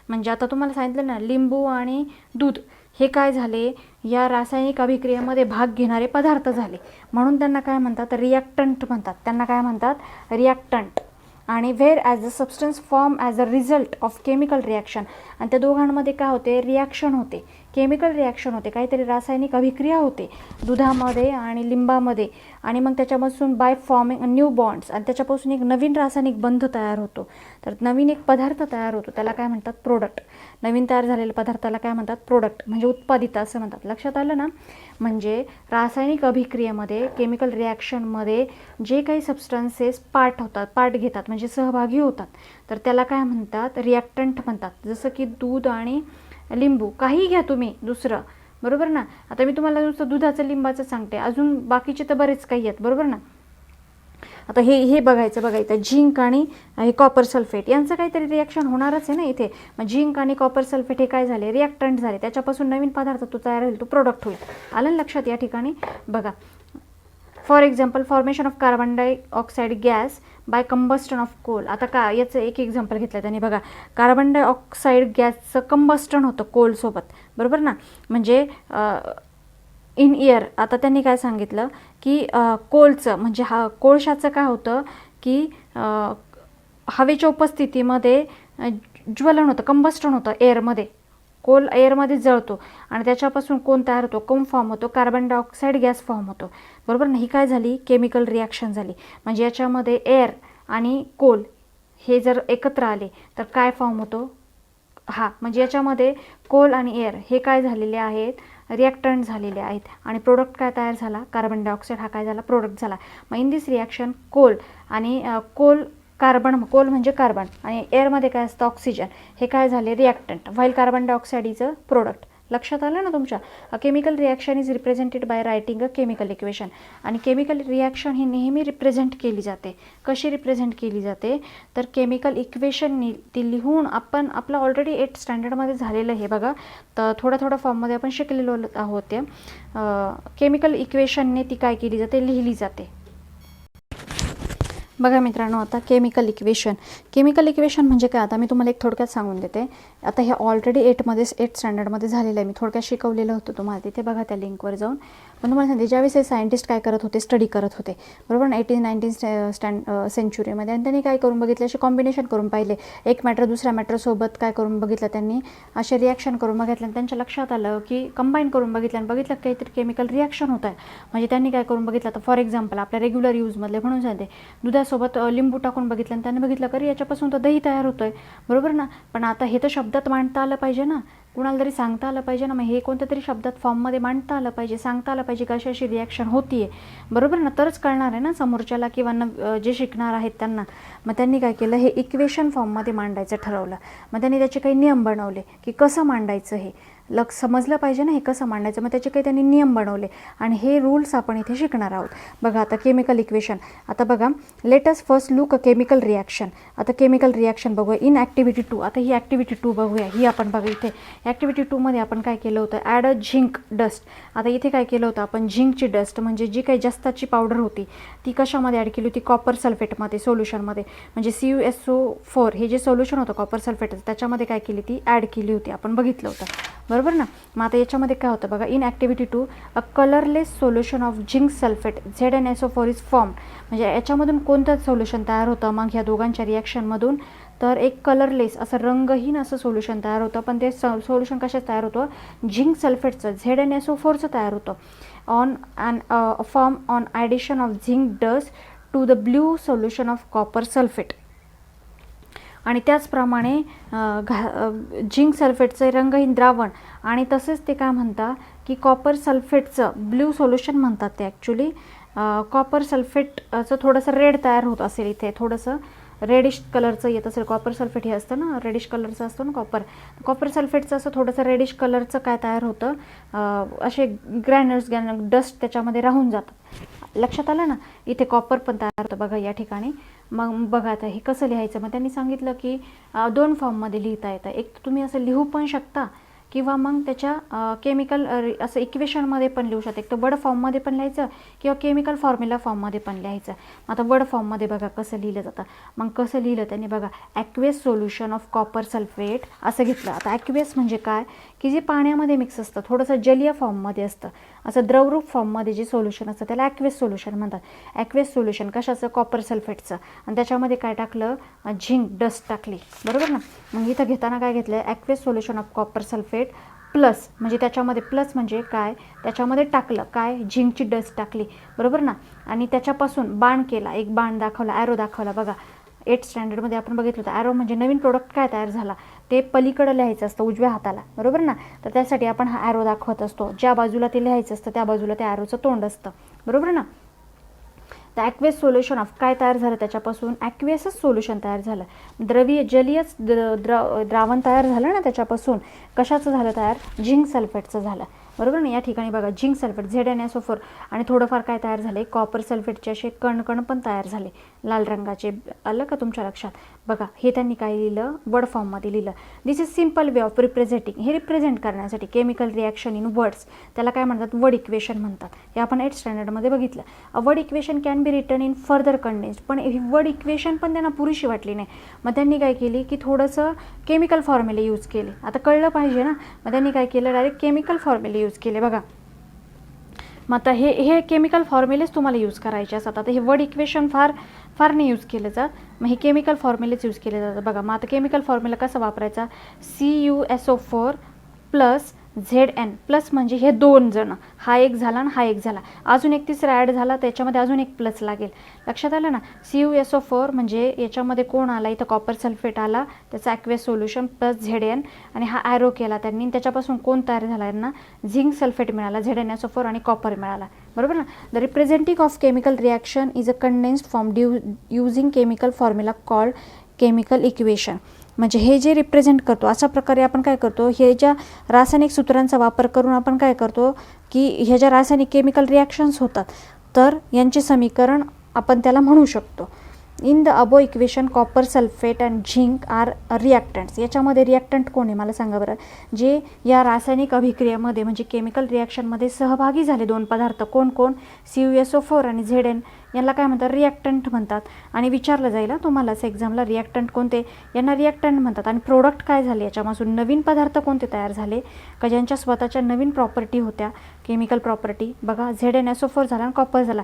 म्हणजे आता तुम्हाला सांगितलं ना लिंबू आणि दूध हे काय झाले, या रासायनिक अभिक्रियेमध्ये भाग घेणारे पदार्थ झाले, म्हणून त्यांना काय म्हणतात, रिॲक्टंट म्हणतात. त्यांना काय म्हणतात, रिॲक्टंट. आणि where as a substance form as a result of chemical reaction, आणि त्या दोघांमध्ये काय होते, रिॲक्शन होते, केमिकल रिॲक्शन होते, काहीतरी रासायनिक अभिक्रिया होते दुधामध्ये आणि लिंबामध्ये, आणि मग त्याच्यापासून बाय फॉर्मिंग न्यू बॉन्ड्स, आणि त्याच्यापासून एक नवीन रासायनिक बंध तयार होतो. तर नवीन एक पदार्थ तयार होतो, त्याला काय म्हणतात, प्रोडक्ट. नवीन तयार झालेल्या पदार्थाला काय म्हणतात, प्रोडक्ट, म्हणजे उत्पादित असं म्हणतात. लक्षात आलं ना. म्हणजे रासायनिक अभिक्रियेमध्ये, केमिकल रिॲक्शनमध्ये जे काही सबस्टन्सेस पार्ट घेतात म्हणजे सहभागी होतात, तर त्याला काय म्हणतात, रिॲक्टंट म्हणतात. जसं की दूध आणि लिंबू, काही घ्या तुम्ही दुसरं, बरोबर ना. आता मी तुम्हाला नुसतं दुधाचं लिंबाचं सांगते, अजून बाकीचे तर बरेच काही आहेत, बरोबर ना. आता हे बघायचं झिंक आणि हे कॉपर सल्फेट यांचं काहीतरी रिॲक्शन होणारच आहे ना इथे. मग झिंक आणि कॉपर सल्फेट हे काय झाले, रिॲक्टंट झाले, त्याच्यापासून नवीन पदार्थ तो तयार होईल, तो प्रोडक्ट होईल. आलं ना लक्षात या ठिकाणी. बघा for example formation of carbon dioxide gas by combustion of coal. आता का याचं एक एक्झाम्पल घेतलं त्यांनी. बघा कार्बन डायऑक्साईड गॅसचं कंबस्टन होतं कोलसोबत, बरोबर ना. म्हणजे इन एअर. आता त्यांनी काय सांगितलं की कोलचं म्हणजे कोळशाचं काय होतं की हवेच्या उपस्थितीमध्ये ज्वलन होतं, कंबस्टन होतं एअरमध्ये. कोल एअरमध्ये जळतो आणि त्याच्यापासून कोण तयार होतो, कोण फॉर्म होतो, कार्बन डायऑक्साईड गॅस फॉर्म होतो, बरोबर ना. ही काय झाली, केमिकल रिॲक्शन झाली. म्हणजे याच्यामध्ये एअर आणि कोल हे जर एकत्र आले तर काय फॉर्म होतो, म्हणजे याच्यामध्ये कोल आणि एअर हे काय झालेले आहेत, रिॲक्टंट झालेले आहेत, आणि प्रोडक्ट काय तयार झाला, कार्बन डायऑक्साईड हा काय झाला, प्रोडक्ट झाला. मग इन दिस रिॲक्शन कोल आणि कोल म्हणजे कार्बन आणि एअरमध्ये काय असतं, ऑक्सिजन, हे काय झाले, reactant, while carbon dioxide is a product. लक्षात आलं ना तुमच्या. अ chemical reaction is represented by writing a chemical equation. आणि केमिकल रिॲक्शन ही नेहमी रिप्रेझेंट केली जाते. कशी रिप्रेझेंट केली जाते, तर केमिकल इक्वेशननी ती लिहून आपण आपलं ऑलरेडी 8th स्टँडर्डमध्ये झालेलं हे बघा, तर थोड्या फॉर्ममध्ये आपण शिकलेलो आहोत. ते केमिकल इक्वेशनने ती काय केली जाते, लिहिली जाते. बघा मित्रांनो, आता केमिकल इक्वेशन म्हणजे काय, आता मी तुम्हाला एक थोडक्यात सांगून देते. आता हे ऑलरेडी 8th स्टँडर्डमध्ये झालेलं आहे, मी थोडक्यात शिकवलेलं होतं तुम्हाला, तिथे बघा त्या लिंकवर जाऊन. पण तुम्हाला सांगते, ज्यावेळेस हे सायंटिस्ट काय करत होते, स्टडी करत होते, बरोबर ना, 18-19 सेंचुरीमध्ये. आणि त्यांनी काय करून बघितलं, असे कॉम्बिनेशन करून पाहिले, एक मॅटर दुसऱ्या मॅटरसोबत काय करून बघितलं त्यांनी, असे रिॲक्शन करून बघितलं आणि त्यांच्या लक्षात आलं की कंबाईन करून बघितलं आणि बघितलं काहीतरी केमिकल रिॲक्शन होत आहे. म्हणजे त्यांनी काय करून बघितलं, तर फॉर एक्झाम्पल आपल्या रेग्युलर यूजमधले म्हणून सांगते, दुधासोबत लिंबू टाकून बघितलं आणि त्यांनी बघितलं की याच्यापासून तर दही तयार होतोय, बरोबर ना. पण आता हे तर शब्दात मांडता आलं पाहिजे ना, कुणाला तरी सांगता आलं पाहिजे ना. मग हे कोणत्या तरी शब्दात फॉर्ममध्ये मांडता आलं पाहिजे, सांगता आलं पाहिजे कशी अशी रिॲक्शन होतीये, बरोबर ना. तरच कळणार आहे ना समोरच्याला किंवा जे शिकणार आहेत त्यांना. मग त्यांनी काय केलं, हे इक्वेशन फॉर्ममध्ये मांडायचं ठरवलं. मग त्यांनी त्याचे काही नियम बनवले की कसं मांडायचं, हे समजलं पाहिजे ना हे कसं मांडायचं. मग त्याचे काही त्यांनी नियम बनवले आणि हे रूल्स आपण इथे शिकणार आहोत. बघा आता केमिकल इक्वेशन. आता बघा, लेट अस फर्स्ट लुक अ केमिकल रिॲक्शन. आता केमिकल रिॲक्शन बघूया इन ॲक्टिव्हिटी 2. आता ही ॲक्टिव्हिटी 2 बघूया, ही आपण बघा इथे. ॲक्टिव्हिटी 2मध्ये आपण काय केलं होतं, ॲड अ झिंक डस्ट. आता इथे काय केलं होतं आपण, झिंकची डस्ट म्हणजे जी काही जास्ताची पावडर होती ती कशामध्ये ॲड केली होती, कॉपर सल्फेटमध्ये, सोल्युशनमध्ये. म्हणजे CuSO4 हे जे सोल्युशन होतं कॉपर सल्फेटचं त्याच्यामध्ये काय केली, ती ॲड केली होती, आपण बघितलं होतं, बरोबर ना. मग आता याच्यामध्ये काय होतं बघा, in activity 2 a colourless solution of zinc sulphate ZnSO4 is form. म्हणजे याच्यामधून कोणतं सोल्युशन तयार होतं मग ह्या दोघांच्या रिॲक्शनमधून, तर एक कलरलेस असं रंगहीन असं सोल्युशन तयार होतं. पण ते सोल्युशन कशाचं तयार होतं, झिंक सल्फेटचं ZnSO4चं तयार होतं on form on addition of zinc dust to the blue solution of copper sulphate. आणि त्याचप्रमाणे झिंक सल्फेटचं रंगहीन द्रावण आणि तसेच ते काय म्हणतात की कॉपर सल्फेटचं ब्ल्यू सोल्युशन म्हणतात ते ॲक्च्युली. कॉपर सल्फेटचं थोडंसं रेड तयार होत असेल, इथे थोडंसं रेडिश कलरचं येत असेल. कॉपर सल्फेट हे असतं ना, रेडिश कलरचं असतं ना कॉपर सल्फेटचं असं थोडंसं रेडिश कलरचं काय तयार होतं, असे ग्रॅन्युल्स डस्ट त्याच्यामध्ये राहून जातात. लक्षात आलं ना. इथे कॉपर पण तयार होतं बघा या ठिकाणी. मग बघा आता हे कसं लिहायचं. मग त्यांनी सांगितलं की 2 फॉर्ममध्ये लिहिता येतं. एक तुम्ही असं लिहू पण शकता किंवा मग त्याच्या केमिकल असं इक्वेशनमध्ये पण लिहू शकता. एक तर वर्ड फॉर्ममध्ये पण लिहायचं किंवा केमिकल फॉर्म्युला फॉर्ममध्ये पण लिहायचं. आता वर्ड फॉर्ममध्ये बघा कसं लिहिलं जातं. मग कसं लिहिलं त्यांनी बघा, aqueous solution of copper sulphate असं घेतलं. आता ॲक्वेस म्हणजे काय की जे पाण्यामध्ये मिक्स असतं, थोडंसं जलीय फॉर्ममध्ये असतं, असं द्रवरूप फॉर्ममध्ये जे सोल्युशन असतं त्याला ॲक्वेस सोल्युशन म्हणतात. ॲक्वेस सोल्युशन कशाचं, कॉपर सल्फेटचं. आणि त्याच्यामध्ये काय टाकलं, झिंक डस्ट टाकली, बरोबर ना. मग इथं घेताना काय घेतलं, aqueous solution of copper sulphate plus, म्हणजे त्याच्यामध्ये प्लस म्हणजे काय, त्याच्यामध्ये टाकलं काय, झिंकची डस्ट टाकली, बरोबर ना. आणि त्याच्यापासून बाण केला, एक बाण दाखवला, ॲरो दाखवला बघा. 8th स्टँडर्डमध्ये आपण बघितलं होतं. ॲरो म्हणजे नवीन प्रोडक्ट काय तयार झाला ते पलीकडं लिहायचं असतं उजव्या हाताला, बरोबर ना. तर त्यासाठी आपण हा ॲरो दाखवत असतो. ज्या बाजूला ते लिहायचं असतं त्या बाजूला त्या ॲरोचं तोंड असतं, बरोबर ना. तर ॲक्वेस सोल्युशन ऑफ काय तयार झालं, त्याच्यापासून ॲक्वेसच सोल्युशन तयार झालं. द्रवीय जलीयच द्रावण तयार झालं ना त्याच्यापासून. कशाचं झालं तयार, झिंक सल्फेटचं झालं, बरोबर ना. या ठिकाणी बघा झिंक सल्फेट ZnSO4 आणि थोडंफार काय तयार झाले, कॉपर सल्फेटचे असे कण पण तयार झाले लाल रंगाचे. आलं का तुमच्या लक्षात. बघा हे त्यांनी काय लिहिलं, वर्ड फॉर्ममध्ये लिहिलं. This is simple way of representing. हे रिप्रेझेंट करण्यासाठी केमिकल रिॲक्शन इन वर्ड्स, त्याला काय म्हणतात, वर्ड इक्वेशन म्हणतात. हे आपण 8th स्टँडर्डमध्ये बघितलं. A word equation can be written in further condensed. पण ही वर्ड इक्वेशन पण त्यांना पुरेशी वाटली नाही. मग त्यांनी काय केली की थोडंसं केमिकल फॉर्म्युले यूज केले. आता कळलं पाहिजे ना. मग त्यांनी काय केलं, डायरेक्ट केमिकल फॉर्म्युले यूज केले बघा. मग आता हे केमिकल फॉर्म्युलेच तुम्हाला यूज करायचे असतात. आता हे वर्ड इक्वेशन फार नाही यूज केलं जात. मग हे केमिकल फॉर्म्युलेच यूज केले जातात बघा. मग आता केमिकल फॉर्म्युला कसा वापरायचा, CuSO4 प्लस Zn प्लस म्हणजे हे 2 जण, हा एक झाला आणि हा एक झाला, अजून एक तिसरा ॲड झाला, त्याच्यामध्ये अजून एक प्लस लागेल. लक्षात आलं ना. CuSO4 म्हणजे याच्यामध्ये कोण आला, इथं कॉपर सल्फेट आला, त्याचं ॲक्वेस सोल्युशन प्लस Zn आणि हा ॲरो केला त्यांनी. त्याच्यापासून कोण तयार झाला, यांना झिंक सल्फेट मिळाला, ZnSO4 आणि कॉपर मिळाला, बरोबर ना. The representing of chemical reaction is a condensed form using chemical formula called chemical equation. म्हणजे हे जे रिप्रेझेंट करतो, अशा प्रकारे आपण काय करतो, हे ज्या रासायनिक सूत्रांचा वापर करून आपण काय करतो की ह्या ज्या रासायनिक केमिकल रिॲक्शन्स होतात तर यांचे समीकरण आपण त्याला म्हणू शकतो. In the above equation copper sulphate and zinc are reactants. याच्यामध्ये रिॲक्टंट कोण आहे मला सांगा बरं. जे या रासायनिक अभिक्रियेमध्ये म्हणजे केमिकल रिॲक्शनमध्ये सहभागी झाले 2 पदार्थ, कोण CuSO4 आणि Zn, यांना काय म्हणतात, रिॲक्टंट म्हणतात. आणि विचारलं जाईल तुम्हाला एक्झामला, रिॲक्टंट कोणते, यांना रिॲक्टंट म्हणतात. आणि प्रोडक्ट काय झाले, याच्यापासून नवीन पदार्थ कोणते तयार झाले का ज्यांच्या स्वतःच्या नवीन प्रॉपर्टी होत्या, केमिकल प्रॉपर्टी. बघा ZnSO4 झाला आणि कॉपर झाला.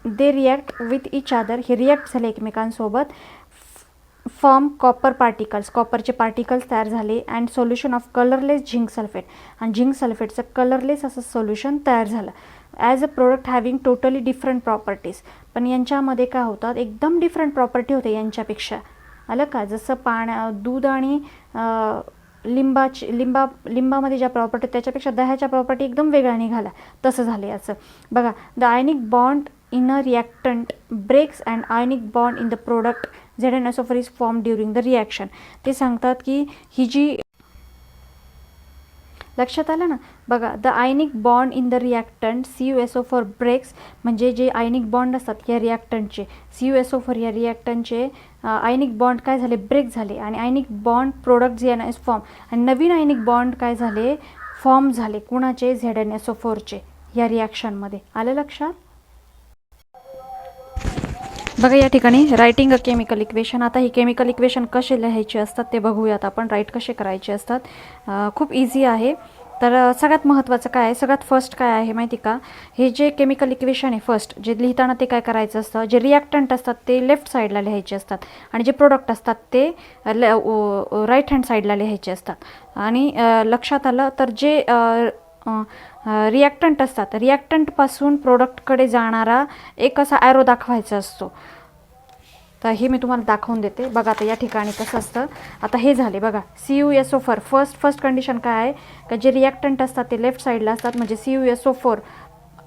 दे रिॲक्ट विथ इच अदर. हे रिॲक्ट झाले एकमेकांसोबत. फॉर्म कॉपर पार्टिकल्स, कॉपरचे पार्टिकल्स तयार झाले. And solution of colourless zinc sulphate, आणि झिंक सल्फेटचं कलरलेस असं सोल्युशन तयार झालं. As a product having totally different properties. पण यांच्यामध्ये काय होतात, एकदम डिफरंट प्रॉपर्टी होते यांच्यापेक्षा. आलं का. जसं दूध आणि लिंबामध्ये ज्या प्रॉपर्टी त्याच्यापेक्षा दह्याच्या प्रॉपर्टी एकदम वेगळ्या निघाल्या, तसं झालं याचं. बघा, the ionic bond in a reactant breaks and ionic bond in the product ZnSO4 is formed during the reaction. ते सांगतात की ही जी, लक्षात आलं ना. बघा, the ionic bond in the reactant CuSO4 breaks, म्हणजे जे आयनिक बॉन्ड असतात या रिॲक्टंटचे, CuSO4 या रिॲक्टंटचे आयनिक बॉन्ड काय झाले, ब्रेक झाले. आणि ionic bond product ZnS form, आणि नवीन आयनिक बॉन्ड काय झाले, फॉर्म झाले. कुणाचे, ZnSO4चे या रिॲक्शनमध्ये. आलं लक्षात. बघा या ठिकाणी रायटिंग अ केमिकल इक्वेशन. आता ही केमिकल इक्वेशन कसे लिहायचे असतात ते बघूयात आपण. राईट कसे करायचे असतात. खूप इझी आहे. तर सगळ्यात महत्त्वाचं काय आहे, सगळ्यात फर्स्ट काय आहे माहिती का, हे जे केमिकल इक्वेशन आहे फर्स्ट जे लिहिताना ते काय करायचं असतं, जे रिॲक्टंट असतात ते लेफ्ट साईडला लिहायचे असतात आणि जे प्रोडक्ट असतात ते राईट हँड साईडला लिहायचे असतात. आणि लक्षात आलं तर जे रिॲक्टंट असतात, रिॲक्टंटपासून प्रोडक्टकडे जाणारा एक असा ॲरो दाखवायचा असतो. तर हे मी तुम्हाला दाखवून देते. बघा आता या ठिकाणी कसं असतं. आता हे झाले बघा CuSO4 फर्स्ट कंडिशन काय आहे का, जे रिॲक्टंट असतात ते लेफ्ट साईडला असतात, म्हणजे CuSO4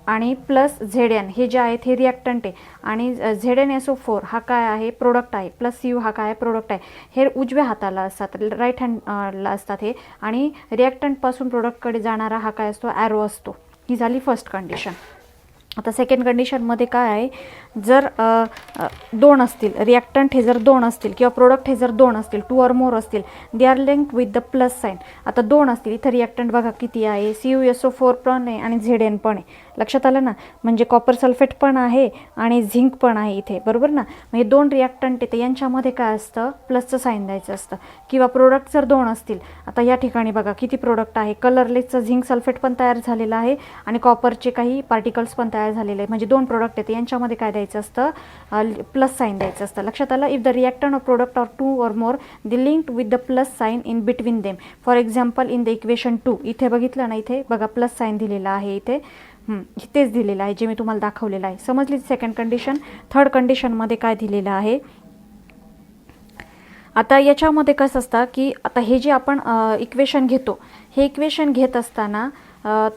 आणि प्लस Zn हे जे आहेत हे रिॲक्टंट आहे आणि ZnSO4 हा काय आहे प्रोडक्ट आहे, प्लस Cu हा काय आहे प्रोडक्ट आहे. हे उजव्या हाताला असतात, राईट हँडला असतात हे. आणि रिॲक्टंटपासून प्रोडक्टकडे जाणारा हा काय असतो ॲरो असतो. ही झाली फर्स्ट कंडिशन. आता सेकंड कंडिशनमध्ये काय आहे, जर दोन असतील रिॲक्टंट हे जर दोन असतील किंवा प्रोडक्ट हे जर दोन असतील, 2 or more असतील, they are linked with the plus sign. आता दोन असतील, इथं रिॲक्टंट बघा किती आहे, CuSO4 पण आहे आणि Zn पण आहे. लक्षात आलं ना, म्हणजे कॉपर सल्फेट पण आहे आणि झिंक पण आहे इथे, बरोबर ना. म्हणजे दोन रिॲक्टंट येते, यांच्यामध्ये काय असतं प्लसचं साईन द्यायचं असतं. किंवा प्रोडक्ट जर दोन असतील, आता या ठिकाणी बघा किती प्रोडक्ट आहे, कलरलेसचं झिंक सल्फेट पण तयार झालेलं आहे आणि कॉपरचे काही पार्टिकल्स पण तयार झालेले आहे. म्हणजे दोन प्रोडक्ट येते, यांच्यामध्ये काय द्यायचं असतं प्लस साईन द्यायचं असतं. लक्षात आलं. If the reactant of product or 2 or more they linked with the plus sign in between them. For example in the equation 2 इथे बघितलं ना, इथे बघा प्लस साईन दिलेला आहे इथे, तेच दिलेलं आहे जे मी तुम्हाला दाखवलेलं आहे. समजली सेकंड कंडिशन. थर्ड कंडिशनमध्ये काय दिलेलं आहे, आता याच्यामध्ये कसं असतं की आता हे जे आपण इक्वेशन घेतो, हे इक्वेशन घेत असताना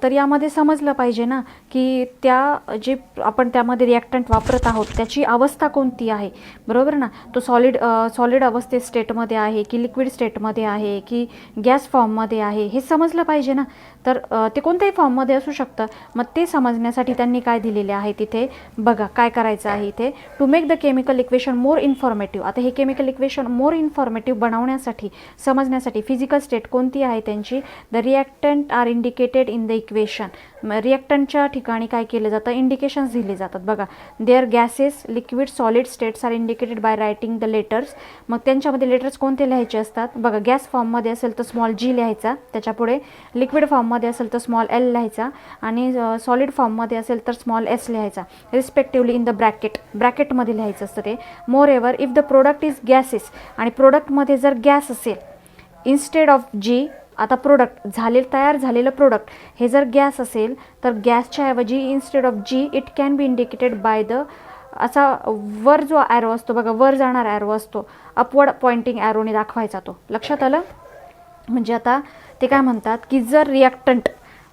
तर यामध्ये समजलं पाहिजे ना की त्या जे आपण त्यामध्ये रिॲक्टंट वापरत आहोत त्याची अवस्था कोणती आहे, बरोबर ना. तो सॉलिड अवस्थेत स्टेटमध्ये आहे की लिक्विड स्टेटमध्ये आहे की गॅस फॉर्ममध्ये आहे, हे समजलं पाहिजे ना. तर ते कोणत्याही फॉर्ममध्ये असू शकतं. मग ते समजण्यासाठी त्यांनी काय दिलेले आहे तिथे बघा काय करायचं आहे इथे, to make the chemical equation more informative. आता हे केमिकल इक्वेशन मोर इन्फॉर्मेटिव्ह बनवण्यासाठी, समजण्यासाठी फिजिकल स्टेट कोणती आहे त्यांची, the reactant are indicated in the equation. रिॲक्टंटच्या ठिकाणी काय केलं जातं, इंडिकेशन्स दिले जातात. बघा their gases liquid solid states are indicated by writing the letters. मग त्यांच्यामध्ये लेटर्स कोणते लिहायचे असतात बघा, गॅस फॉर्ममध्ये असेल तर स्मॉल g लिहायचा, त्याच्यापुढे लिक्विड फॉर्ममध्ये असेल तर स्मॉल l लिहायचा आणि सॉलिड फॉर्ममध्ये असेल तर स्मॉल s लिहायचा रिस्पेक्टिव्हली इन द ब्रॅकेटमध्ये लिहायचं असतं ते. Moreover if the product is gases आणि प्रोडक्टमध्ये जर गॅस असेल इन्स्टेड ऑफ g, आता प्रोडक्ट तयार झालेलं प्रोडक्ट हे जर गॅस असेल तर गॅसच्या ऐवजी instead of g it can be indicated by the, असा वर जो ॲरो असतो बघा, वर जाणार ॲरो असतो, अपवर्ड पॉइंटिंग ॲरोने दाखवायचा तो. लक्षात आलं. म्हणजे आता ते काय म्हणतात की जर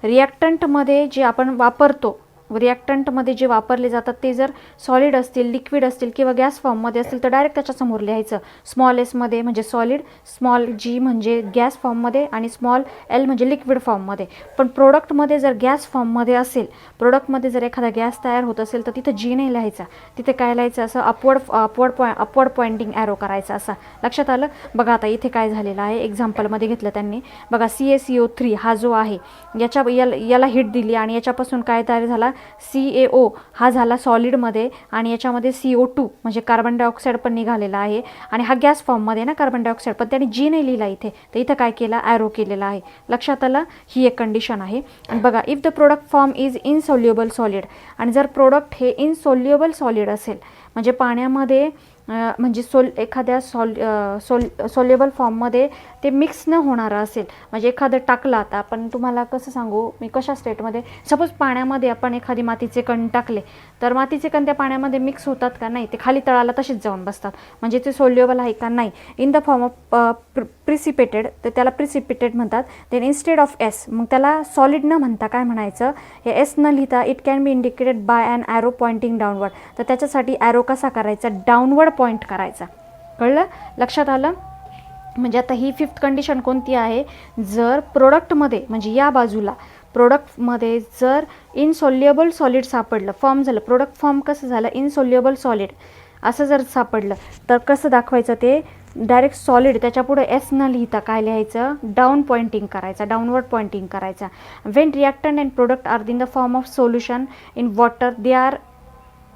रिॲक्टंटमध्ये जे आपण वापरतो, रिॲक्टंटमध्ये जे वापरले जातात ते जर सॉलिड असतील, लिक्विड असतील किंवा गॅस फॉर्ममध्ये असतील तर डायरेक्ट त्याच्यासमोर लिहायचं स्मॉल s मध्ये म्हणजे सॉलिड, स्मॉल g म्हणजे गॅस फॉर्ममध्ये आणि स्मॉल l म्हणजे लिक्विड फॉर्ममध्ये. पण प्रोडक्टमध्ये जर गॅस फॉर्ममध्ये असेल, प्रोडक्टमध्ये जर एखादा गॅस तयार होत असेल तर तिथं g नाही लिहायचा, तिथे काय लिहायचं असं अपवर्ड पॉइंटिंग ॲरो करायचा असा. लक्षात आलं. बघा आता इथे काय झालेलं आहे, एक्झाम्पलमध्ये घेतलं त्यांनी बघा, CaCO3 हा जो आहे याला हिट दिली आणि याच्यापासून काय तयार झाला, CaO हा झाला सॉलिडमध्ये आणि याच्यामध्ये CO2 म्हणजे कार्बन डायऑक्साईड पण निघालेला आहे आणि हा गॅस फॉर्ममध्ये ना कार्बन डायऑक्साईड, पण त्याने जी नाही लिहिला इथे, तर इथं काय केला ॲरो केलेला आहे. लक्षात आलं. ही एक कंडिशन आहे. आणि बघा if the product form is insoluble solid, आणि जर प्रोडक्ट हे इनसोल्युबल सॉलिड असेल म्हणजे पाण्यामध्ये म्हणजे एखाद्या सोल्युबल फॉर्ममध्ये ते मिक्स न होणारं असेल, म्हणजे एखादं टाकलं, आता आपण तुम्हाला कसं सांगू मी कशा स्टेटमध्ये, सपोज पाण्यामध्ये आपण एखादी मातीचे कण टाकले तर मातीचे कण त्या पाण्यामध्ये मिक्स होतात का, नाही, ते खाली तळाला तसेच जाऊन बसतात, म्हणजे ते सोल्युबल आहे का, नाही. इन द फॉर्म ऑफ प्रिसिपिटेड, तर त्याला प्रिसिपिटेड म्हणतात. देन इन्स्टेड ऑफ s, मग त्याला सॉलिड न म्हणता काय म्हणायचं, हे s न लिहिता it can be indicated by an arrow pointing downward. तर त्याच्यासाठी ॲरो कसा करायचा, डाऊनवर्ड पॉइंट करायचा. कळलं. लक्षात आलं. म्हणजे आता ही फिफ्थ कंडिशन कोणती आहे, जर प्रोडक्टमध्ये म्हणजे या बाजूला प्रोडक्टमध्ये जर इनसोल्युबल सॉलिड सापडलं, फॉर्म झालं, प्रोडक्ट फॉर्म कसं झालं, इनसोल्युबल सॉलिड असं जर सापडलं तर कसं दाखवायचं, ते डायरेक्ट सॉलिड त्याच्यापुढे s न लिहिता काय लिहायचं, डाऊन पॉइंटिंग करायचा, डाऊनवर्ड पॉइंटिंग करायचा. When reactant and product are in the form of solution in water they are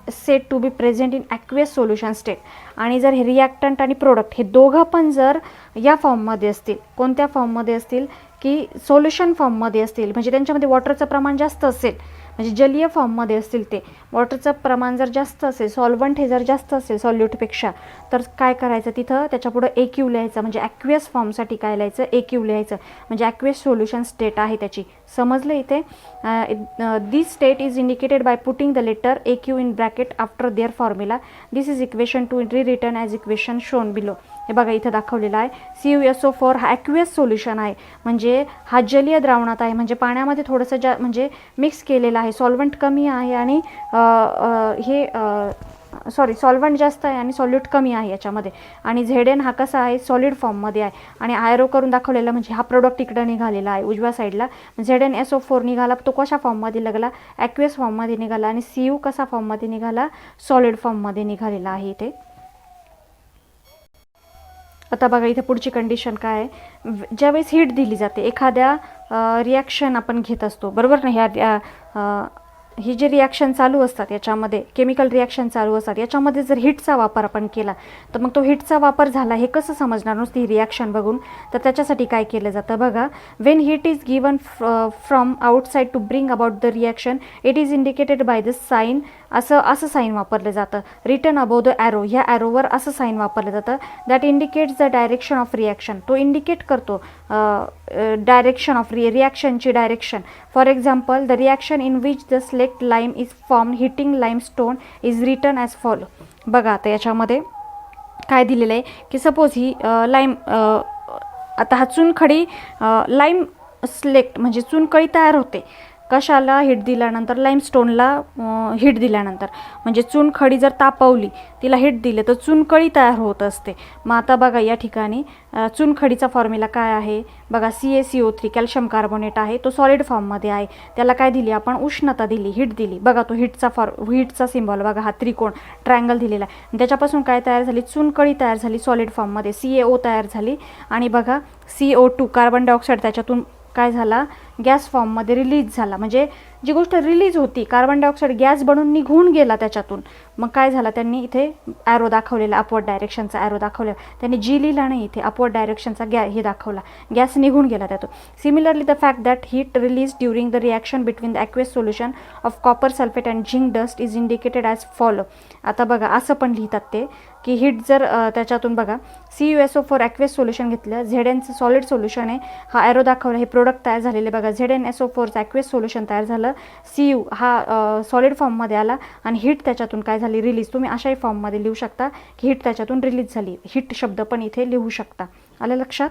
said to be present in aqueous solution state. आणि जर हे रिॲक्टंट आणि प्रोडक्ट हे दोघं पण जर या फॉर्ममध्ये असतील, कोणत्या फॉर्ममध्ये असतील की सोल्युशन फॉर्ममध्ये असतील, म्हणजे त्यांच्यामध्ये वॉटरचं प्रमाण जास्त असेल, म्हणजे जलीय फॉर्ममध्ये असतील, ते वॉटरचं प्रमाण जर जास्त असेल, सॉल्वंट हे जर जास्त असेल सॉल्यूटपेक्षा, तर काय करायचं तिथं त्याच्यापुढं AQ लिहायचं. म्हणजे ॲक्वियस फॉर्मसाठी काय लिहायचं, AQ लिहायचं. म्हणजे ॲक्वियस सोल्युशन स्टेट आहे त्याची. समजलं इथे. This state is indicated by putting the letter AQ in bracket after their formula. This is equation to written as equation shown below. हे बघा इथं दाखवलेलं आहे. CuSO4 हा ॲक्वियस सोल्युशन आहे, म्हणजे हा जलीय द्रावणात आहे, म्हणजे पाण्यामध्ये थोडंसं म्हणजे मिक्स केलेलं आहे. सॉल्वंट कमी आहे आणि सॉल्वंट जास्त आहे आणि सॉल्यूट कमी आहे याच्यामध्ये. आणि Zn हा कसा आहे, सॉलिड फॉर्ममध्ये आहे. आणि आयरो करून दाखवलेला म्हणजे हा प्रोडक्ट इकडं निघालेला आहे उजव्या साईडला. ZnSO4 निघाला, तो कशा फॉर्ममध्ये लागला, ॲक्वियस फॉर्ममध्ये निघाला. आणि Cu कसा फॉर्ममध्ये निघाला, सॉलिड फॉर्ममध्ये निघालेला आहे इथे. आता बघा इथे पुढची कंडिशन काय आहे. ज्यावेळेस हीट दिली जाते, एखाद्या रिॲक्शन आपण घेत असतो, बरोबर ना, ह्या ही जे रिॲक्शन चालू असतात याच्यामध्ये, केमिकल रिॲक्शन चालू असतात, याच्यामध्ये जर हीटचा वापर आपण केला तर मग तो हीटचा वापर झाला हे कसं समजणार नुसती ही रिॲक्शन बघून. तर त्याच्यासाठी काय केलं जातं बघा. When heat is given from outside to bring about the reaction, it is indicated by the sign. असं साईन वापरलं जातं. रिटन अबोव द ॲरो, ह्या ॲरोवर असं साईन वापरलं जातं. That indicates the direction of reaction. तो इंडिकेट करतो डायरेक्शन ऑफ रिॲक्शनची direction. For example, the reaction in which the slaked lime is form heating limestone is written as follow. बघा आता याच्यामध्ये काय दिलेलं आहे की सपोज ही लाईम, आता हा चुनखडी लाईम स्लेक्ट म्हणजे चुनखडी तयार होते कशाला, हीट दिल्यानंतर, लाईमस्टोनला हीट दिल्यानंतर. म्हणजे चुनखडी जर तापवली, तिला हीट दिले तर चुनखडी तयार होत असते. मग आता बघा या ठिकाणी चुनखडीचा फॉर्म्युला काय आहे बघा. CaCO3 कॅल्शियम कार्बोनेट आहे, तो सॉलिड फॉर्ममध्ये आहे. त्याला काय दिली आपण, उष्णता दिली, हीट दिली. बघा तो हीटचा सिम्बॉल बघा, हा त्रिकोण ट्रायंगल दिलेला आहे. त्याच्यापासून काय तयार झाली, चुनखडी तयार झाली सॉलिड फॉर्ममध्ये, CaO तयार झाली. आणि बघा CO2 कार्बन डायऑक्साईड त्याच्यातून काय झाला, गॅस फॉर्ममध्ये रिलीज झाला. म्हणजे जी गोष्ट रिलीज होती, कार्बन डायऑक्साईड गॅस बनून निघून गेला त्याच्यातून. मग काय झालं, त्यांनी इथे ॲरो दाखवलेला, अपवर्ड डायरेक्शनचा ॲरो दाखवलेला. त्यांनी जी लिहिला नाही, इथे अपवर्ड डायरेक्शनचा हे दाखवला, गॅस निघून गेला त्यातून. Similarly the fact that heat release during the reaction between the aqueous solution of copper sulphate and zinc dust is indicated as follow. आता बघा असं पण लिहितात ते की हीट जर त्याच्यातून बघा CuSO4 ॲक्वेस सोल्युशन घेतलं, Znचं सॉलिड सोल्युशन आहे, हा ॲरो दाखवला, हे प्रोडक्ट तयार झालेले बघा. ZnSO4 ॲक्वेस सोल्युशन तयार झालं, Cu हा सॉलिड फॉर्ममध्ये आला आणि हीट त्याच्यातून काय झाली, रिलीज. तुम्ही अशाही फॉर्ममध्ये लिहू शकता की हीट त्याच्यातून रिलीज झाली. हीट शब्द पण इथे लिहू शकता. आलं लक्षात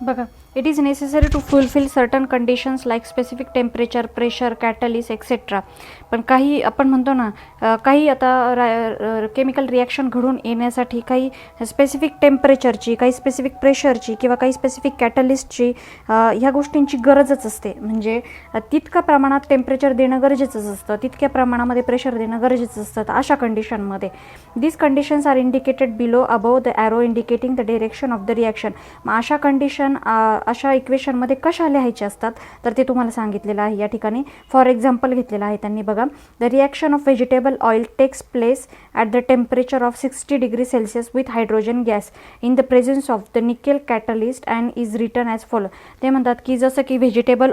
बघा. It is necessary to fulfil certain conditions like specific temperature, pressure, catalyst etcetera. पण काही आपण म्हणतो ना, काही आता केमिकल रिॲक्शन घडून येण्यासाठी काही स्पेसिफिक टेम्परेचरची, काही स्पेसिफिक प्रेशरची किंवा काही स्पेसिफिक कॅटलिस्टची ह्या गोष्टींची गरजच असते. म्हणजे तितक्या प्रमाणात टेम्परेचर देणं गरजेचंच असतं, तितक्या प्रमाणामध्ये प्रेशर देणं गरजेचं असतं. तर अशा कंडिशनमध्ये this conditions are indicated below above the arrow indicating the direction of the reaction. मग अशा कंडिशन अशा इक्वेशनमध्ये कशा लिहायचे असतात तर ते तुम्हाला सांगितलेलं आहे या ठिकाणी. फॉर एक्झाम्पल घेतलेलं आहे त्यांनी बघा. The reaction of vegetable oil takes place at the temperature of 60 degree celsius with hydrogen gas in the presence of the nickel catalyst and is written as follow. ते म्हणतात की जसं की व्हेजिटेबल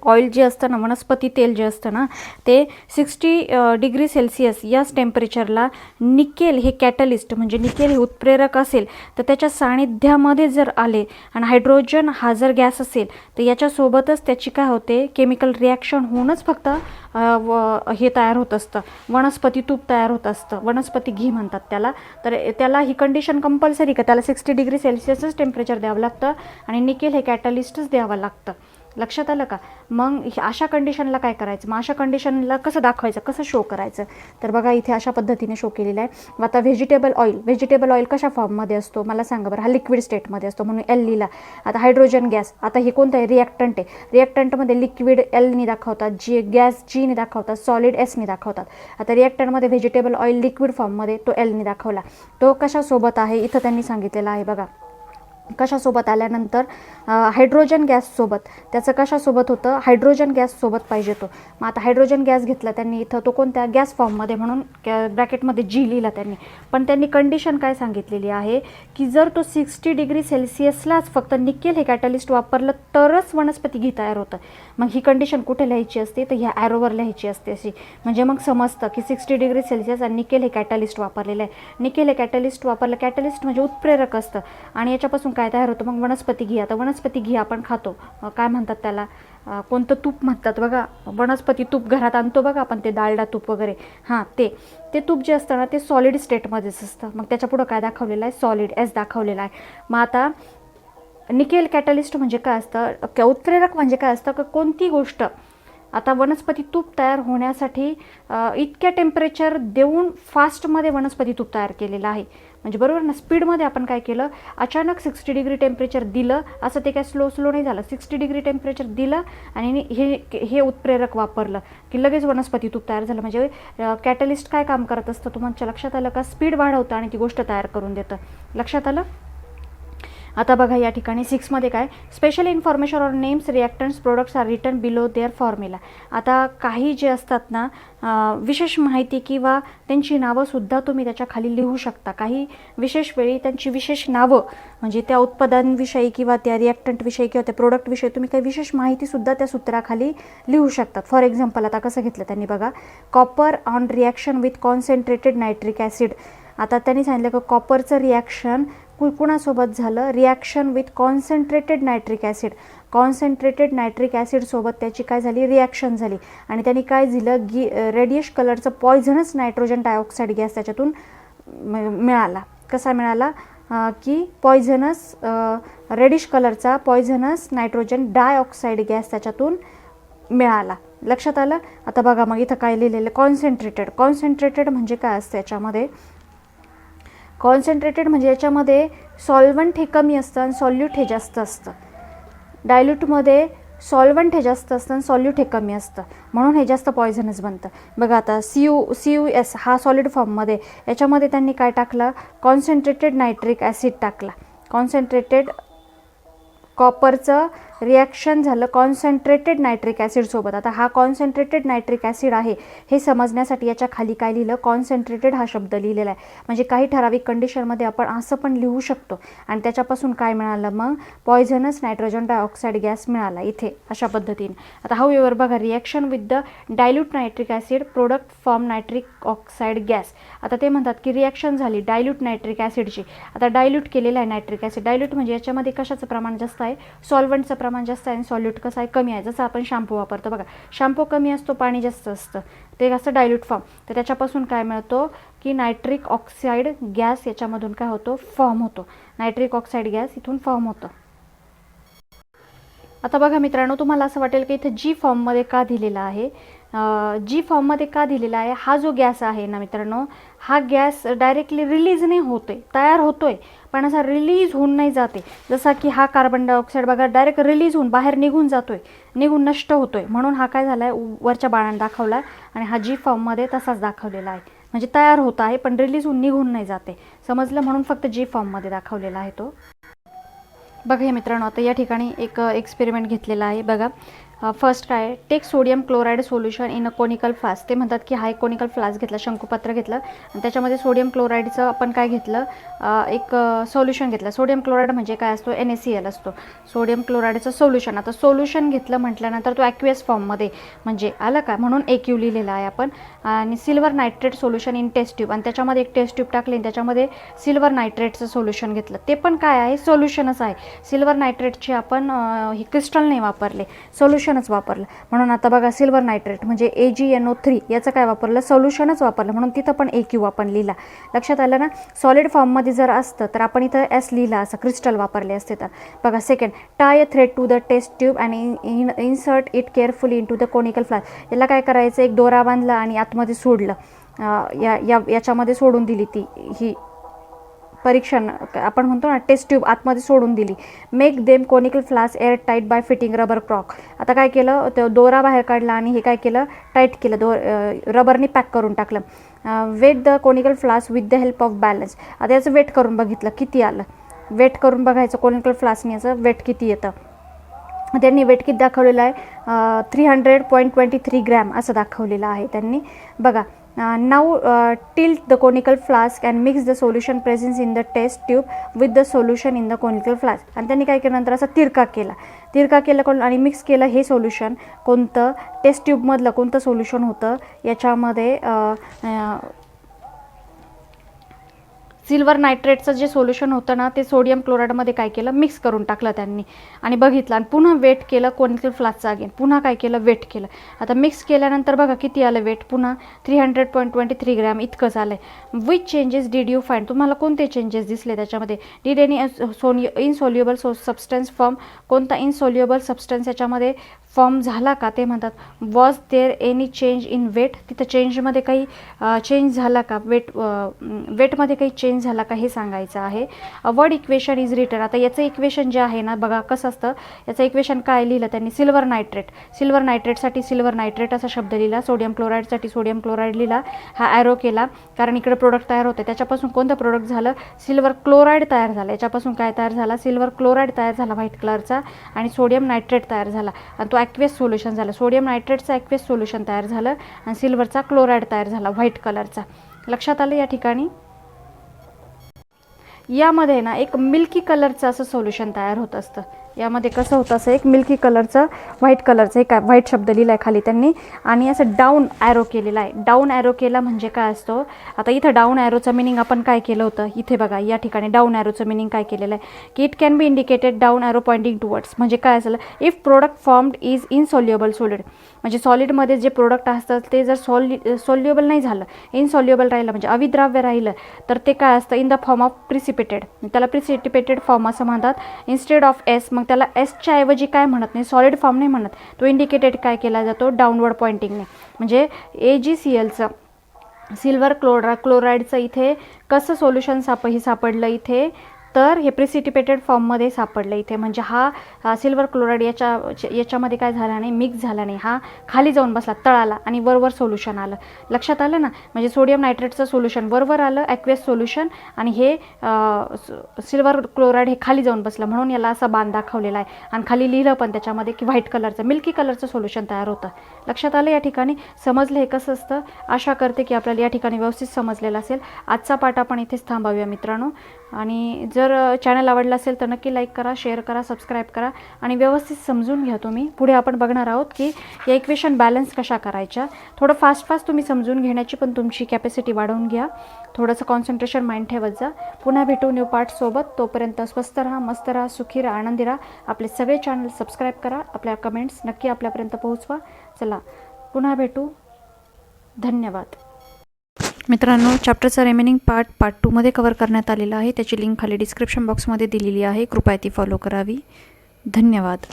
ऑइल जे असतं ना, वनस्पती तेल जे असतं ना, ते 60 डिग्री सेल्सिअस याच टेम्परेचरला निकेल हे कॅटलिस्ट म्हणजे निकेल हे उत्प्रेरक असेल तर त्याच्या सानिध्यामध्ये जर आले आणि हायड्रोजन हा जर गॅस असेल तर याच्यासोबतच त्याची काय होते, केमिकल रिॲक्शन होऊनच फक्त हे तयार होत असतं, वनस्पती तूप तयार होत असतं, वनस्पती घी म्हणतात त्याला. तर त्याला ही कंडिशन कंपल्सरी का त्याला 60 डिग्री सेल्सिअसच टेम्परेचर द्यावं लागतं आणि निकेल हे कॅटलिस्टच द्यावं लागतं. लक्षात आलं का. मग अशा कंडिशनला काय करायचं, मग अशा कंडिशनला कसं दाखवायचं, कसं शो करायचं तर बघा इथे अशा पद्धतीने शो केलेलं आहे. आता व्हेजिटेबल ऑइल कशा फॉर्ममध्ये असतो मला सांगा बरं. हा लिक्विड स्टेटमध्ये असतो म्हणून L लिहिला. आता हायड्रोजन गॅस, आता हे कोणतं आहे, रिॲक्टंट आहे. रिॲक्टंटमध्ये लिक्विड Lनी दाखवतात, गॅस Gनी दाखवतात, सॉलिड Sनी दाखवतात. आता रिॲक्टंटमध्ये व्हेजिटेबल ऑइल लिक्विड फॉर्ममध्ये तो Lनी दाखवला. तो कशासोबत आहे इथं त्यांनी सांगितलेलं आहे बघा. कशासोबत आल्यानंतर हायड्रोजन गॅससोबत, त्याचं कशासोबत होतं, हायड्रोजन गॅससोबत पाहिजे तो. मग आता हायड्रोजन गॅस घेतला त्यांनी इथं, तो कोणत्या गॅस फॉर्ममध्ये, म्हणून ब्रॅकेटमध्ये जी लिहिला त्यांनी. पण त्यांनी कंडिशन काय सांगितलेली आहे की जर तो 60 डिग्री सेल्सिअसलाच फक्त निकेल हे कॅटलिस्ट वापरलं तरच वनस्पती घी तयार होतं. मग ही कंडिशन कुठे लिहायची असते, तर ह्या ॲरोवर लिहायची असते अशी. म्हणजे मग समजतं की 60 डिग्री सेल्सिअस आणि निकेल हे कॅटलिस्ट वापरलेलं आहे. निकेल हे कॅटलिस्ट वापरलं, कॅटलिस्ट म्हणजे उत्प्रेरक असतं, आणि याच्यापासून काय तयार होतं, मग वनस्पती घी. आता वनस्पती घी आपण खातो, काय म्हणतात त्याला, कोणतं तूप म्हणतात बघा, वनस्पती तूप घरात आणतो बघा आपण, ते डालडा तूप वगैरे, हां ते तूप जे असतं ना ते सॉलिड स्टेटमध्येच असतं. मग त्याच्या पुढं काय दाखवलेलं आहे, सॉलिड एस दाखवलेला आहे. मग आता निकेल कॅटलिस्ट म्हणजे काय असतं, उत्प्रेरक म्हणजे काय असतं, की कोणती गोष्ट आता वनस्पती तूप तयार होण्यासाठी इतक्या टेम्परेचर देऊन फास्टमध्ये वनस्पती तूप तयार केलेलं आहे. म्हणजे बरोबर ना, स्पीडमध्ये आपण काय केलं, अचानक 60 डिग्री टेम्परेचर दिलं, असं ते काय स्लो नाही झालं, 60 डिग्री टेम्परेचर दिलं आणि हे उत्प्रेरक वापरलं की लगेच वनस्पती तूप तयार झालं. म्हणजे कॅटलिस्ट काय काम करत असतं, तुमच्या लक्षात आलं का, स्पीड वाढवतं आणि ती गोष्ट तयार करून देतं. लक्षात आलं. आता बघा या ठिकाणी 6 मध्ये काय, special information or names reactants products are written below their formula. आता काही जे असतात ना विशेष माहिती किंवा त्यांची नावंसुद्धा तुम्ही त्याच्या खाली लिहू शकता. काही विशेष वेळी त्यांची विशेष नावं, म्हणजे त्या उत्पादनाविषयी किंवा त्या रिॲक्टंटविषयी किंवा त्या प्रोडक्टविषयी तुम्ही काही विशेष माहितीसुद्धा त्या सूत्राखाली लिहू शकतात. फॉर एक्झाम्पल आता कसं घेतलं त्यांनी बघा, copper on reaction with concentrated nitric acid. आता त्यांनी सांगितलं की कॉपरचं रिॲक्शन कुणासोबत झालं, reaction with concentrated nitric acid. Concentrated nitric ॲसिडसोबत त्याची काय झाली, रिॲक्शन झाली, आणि त्यांनी काय दिलं, रेडिश कलरचं पॉयझनस नायट्रोजन डायऑक्साईड गॅस त्याच्यातून मिळाला. कसा मिळाला की पॉयझनस रेडिश कलरचा पॉयझनस नायट्रोजन डायऑक्साईड गॅस त्याच्यातून मिळाला. लक्षात आलं. आता बघा मग इथं काय लिहिलेलं, कॉन्सन्ट्रेटेड म्हणजे काय असतं याच्यामध्ये, कॉन्सन्ट्रेटेड म्हणजे याच्यामध्ये सॉल्वंट हे कमी असतं आणि सॉल्यूट हे जास्त असतं. डायल्यूटमध्ये सॉल्वंट हे जास्त असतं आणि सॉल्यूट हे कमी असतं, म्हणून हे जास्त पॉयझनस बनतं. बघा आता CuS हा सॉलिड फॉर्ममध्ये, याच्यामध्ये त्यांनी काय टाकलं, कॉन्सन्ट्रेटेड नायट्रिक ॲसिड टाकला. कॉन्सन्ट्रेटेड कॉपरचं रिॲक्शन झालं कॉन्सन्ट्रेटेड नायट्रिक ॲसिडसोबत. आता हा कॉन्सन्ट्रेटेड नायट्रिक ॲसिड आहे हे समजण्यासाठी याच्या खाली काय लिहिलं, कॉन्सन्ट्रेटेड हा शब्द लिहिलेला आहे. म्हणजे काही ठराविक कंडिशनमध्ये आपण असं पण लिहू शकतो, आणि त्याच्यापासून काय मिळालं, मग पॉयझनस नायट्रोजन डायऑक्साईड गॅस मिळाला इथे अशा पद्धतीने. आता हाऊएव्हर बघा, reaction with the dilute nitric acid product form nitric oxide gas. आता ते म्हणतात की रिॲक्शन झाली डायल्यूट नायट्रिक ॲसिडची. आता डायल्यूट केलेलं आहे नायट्रिक ॲसिड. डायल्यूट म्हणजे याच्यामध्ये कशाचं प्रमाण जास्त आहे, सॉल्वंटचं प्रमाण जास्त आहे आणि सॉल्यूट कसं आहे, कमी आहे. जसं आपण शॅम्पू वापरतो बघा, शॅम्पू कमी असतो, पाणी जास्त असतं, ते असं डायल्यूट फॉर्म. तर त्याच्यापासून काय मिळतो की नायट्रिक ऑक्साईड गॅस याच्यामधून काय होतो, फॉर्म होतो. नायट्रिक ऑक्साईड गॅस इथून फॉर्म होतं. आता बघा मित्रांनो, तुम्हाला असं वाटेल की इथं जी फॉर्ममध्ये का दिलेला आहे, जी फॉर्ममध्ये का दिलेला आहे, हा जो गॅस आहे ना मित्रांनो, हा गॅस डायरेक्टली रिलीज नाही होतोय, तयार होतोय पण असा रिलीज होऊन नाही जाते. जसा की हा कार्बन डायऑक्साईड बघा डायरेक्ट रिलीज होऊन बाहेर निघून जातोय, निघून नष्ट होतोय, म्हणून हा काय झाला आहे, वरच्या बाणाने दाखवला आणि हा जी फॉर्ममध्ये तसाच दाखवलेला आहे. म्हणजे तयार होत आहे पण रिलीज होऊन निघून नाही जाते, समजलं, म्हणून फक्त जी फॉर्ममध्ये दाखवलेला आहे तो. बघा हे मित्रांनो, आता या ठिकाणी एक एक्सपेरिमेंट घेतलेला आहे बघा. फर्स्ट काय, take sodium chloride solution in a conical flask. ते म्हणतात की हा एक कोनिकल फ्लास्क घेतला, शंकुपात्र घेतलं आणि त्याच्यामध्ये सोडियम क्लोराईडचं आपण काय घेतलं, एक सोल्युशन घेतलं. सोडियम क्लोराईड म्हणजे काय असतो, NaCl असतो, सोडियम क्लोराईडचं सोल्युशन. आता सोल्युशन घेतलं म्हटल्यानंतर तो ॲक्वियस फॉर्ममध्ये, म्हणजे आलं का, म्हणून AQ लिहिलेला आहे आपण. आणि silver nitrate solution in test tube, आणि त्याच्यामध्ये एक टेस्ट ट्यूब टाकली आणि त्याच्यामध्ये सिल्वर नायट्रेटचं सोल्युशन घेतलं. ते पण काय आहे, सोल्युशनच आहे. सिल्वर नायट्रेटचे आपण हे क्रिस्टल नाही वापरले, सोल्युशनच वापरलं. म्हणून आता बघा, सिल्वर नायट्रेट म्हणजे AgNO3 याचं काय वापरलं, सोल्युशनच वापरलं, म्हणून तिथं पण AQ आपण लिहिला. लक्षात आलं ना. सॉलिड फॉर्ममध्ये जर असतं तर आपण इथं S लिहिला, असं क्रिस्टल वापरले असते तर. बघा second, tie a thread to the test tube and insert it carefully in to the conical flask. याला काय करायचं, एक दोरा बांधला आणि आतमध्ये सोडलं, याच्यामध्ये सोडून दिली ती ही परीक्षण आपण म्हणतो ना, टेस्ट ट्यूब आतमध्ये सोडून दिली. Make them conical flask air tight by fitting rubber cork. आता काय केलं, तो दोरा बाहेर काढला आणि हे काय केलं, टाईट केलं, रबरनी पॅक करून टाकलं. Weight the conical flask with the help of balance. आता याचं वेट करून बघितलं किती आलं, वेट करून बघायचं कोनिकल फ्लास्कने याचं वेट किती येतं. त्यांनी वेट किती दाखवलेलं आहे 300.23 ग्रॅम असं दाखवलेलं आहे त्यांनी. बघा now tilt the conical flask and mix the solution presence in the test tube with the solution in the conical flask. आणि त्यांनी काय केलं नंतर असं तिरका केलं आणि मिक्स केलं हे सोल्युशन. कोणतं टेस्ट ट्यूबमधलं कोणतं सोल्युशन होतं याच्यामध्ये सिल्वर नायट्रेटचं जे सोल्युशन होतं ना ते सोडियम क्लोराईडमध्ये काय केलं मिक्स करून टाकलं त्यांनी आणि बघितलं आणि पुन्हा वेट केलं कोनिकल फ्लास्कचं अगेन पुन्हा काय केलं वेट केलं. आता मिक्स केल्यानंतर बघा किती आलं वेट पुन्हा 300.23 ग्रॅम इतकंच आलं आहे. Which changes did you find तुम्हाला कोणते चेंजेस दिसले त्याच्यामध्ये. Did any insoluble substance form कोणता इनसोल्युबल सबस्टन्स याच्यामध्ये फॉर्म झाला का ते म्हणतात. Was there any change in weight तिथं चेंजमध्ये काही चेंज झाला का वेटमध्ये काही चेंज झाला का हे सांगायचं आहे. Word equation is written. आता याचं इक्वेशन जे आहे ना बघा कसं असतं याचं इक्वेशन काय लिहिलं त्यांनी सिल्वर नायट्रेटसाठी सिल्वर नायट्रेट असा शब्द लिहिला. सोडियम क्लोराईडसाठी सोडियम क्लोराईड लिहिला. हा ॲरो केला कारण इकडे प्रोडक्ट तयार होते त्याच्यापासून कोणतं प्रोडक्ट झालं सिल्वर क्लोराईड तयार झालं. याच्यापासून काय तयार झाला सिल्वर क्लोराईड तयार झाला व्हाईट कलरचा आणि सोडियम नायट्रेट तयार झाला आणि तो ॲक्वेस सोल्युशन झालं. सोडियम नायट्रेटचं ॲक्वेस सोल्युशन तयार झालं आणि सिल्वरचा क्लोराईड तयार झाला व्हाईट कलरचा. लक्षात आलं या ठिकाणी. यामध्ये ना एक मिल्की कलरचं असं सोल्युशन तयार होत असतं. यामध्ये कसं होतं असं एक मिल्की कलरचं व्हाईट कलरचं एक व्हाईट शब्द लिहिला आहे खाली त्यांनी आणि असं डाऊन ॲरो केलेला आहे. डाऊन ॲरो केला म्हणजे काय असतो आता इथं डाऊन ॲरोचं मिनिंग आपण काय केलं होतं इथे बघा या ठिकाणी डाऊन ॲरोचं मिनिंग काय केलेलं आहे की it can be indicated down arrow pointing towards. म्हणजे काय असेल if product formed is insoluble solid म्हणजे सॉलिडमध्ये जे प्रोडक्ट असतात ते जर सोल्युबल नाही झालं इनसोल्युबल राहिलं म्हणजे अविद्राव्य राहिलं तर ते काय असतं इन द फॉर्म ऑफ प्रिसिपिटेड. त्याला प्रिसिपिटेड फॉर्म असं म्हणतात. इन्स्टेड ऑफ एस मग त्याला एसच्या ऐवजी काय म्हणत नाही सॉलिड फॉर्म नाही म्हणत तो इंडिकेटेड काय केला जातो डाऊनवर्ड पॉइंटिंगने. म्हणजे AgClचं सिल्वर क्लोराईडचं इथे कसं सोल्युशन सापडलं इथे तर हे प्रिसिपिटेड फॉर्ममध्ये सापडलं इथे. म्हणजे हा सिल्वर क्लोराईड याच्यामध्ये काय झाला नाही मिक्स झाला नाही. हा खाली जाऊन बसला तळाला आणि वरवर सोल्युशन आलं. लक्षात आलं ना. म्हणजे सोडियम नायट्रेटचं सोल्युशन वरवर आलं ॲक्वेस सोल्युशन आणि हे सिल्वर क्लोराईड हे खाली जाऊन बसलं म्हणून याला असा बाण दाखवलेला आहे. आणि खाली लिहिलं पण त्याच्यामध्ये की व्हाईट कलरचं मिल्की कलरचं सोल्युशन तयार होतं. लक्षात आलं या ठिकाणी. समजलं हे कसं असतं. आशा करते की आपल्याला या ठिकाणी व्यवस्थित समजलेलं असेल. आजचा पाठ आपण इथेच थांबवूया मित्रांनो. आणि जर चॅनल आवडला असेल तर नक्की लाईक करा शेअर करा सबस्क्राईब करा आणि व्यवस्थित समजून घ्या तुम्ही. पुढे आपण बघणार आहोत की या इक्वेशन बॅलन्स कशा करायच्या. थोडं फास्ट तुम्ही समजून घेण्याची पण तुमची कॅपॅसिटी वाढवून घ्या. थोडंसं कॉन्सन्ट्रेशन माइंड ठेवत जा. पुन्हा भेटू न्यू पार्टसोबत. तोपर्यंत स्वस्थ राहा मस्त राहा सुखी राहा आनंदी राहा. आपले सगळे चॅनल सबस्क्राईब करा. आपल्या कमेंट्स नक्की आपल्यापर्यंत पोहोचवा. चला पुन्हा भेटू. धन्यवाद. मित्रांनो चॅप्टरचा रिमेनिंग पार्ट 2मध्ये कव्हर करण्यात आलेला आहे. त्याची लिंक खाली डिस्क्रिप्शन बॉक्समध्ये दिलेली आहे. कृपया ती फॉलो करावी. धन्यवाद.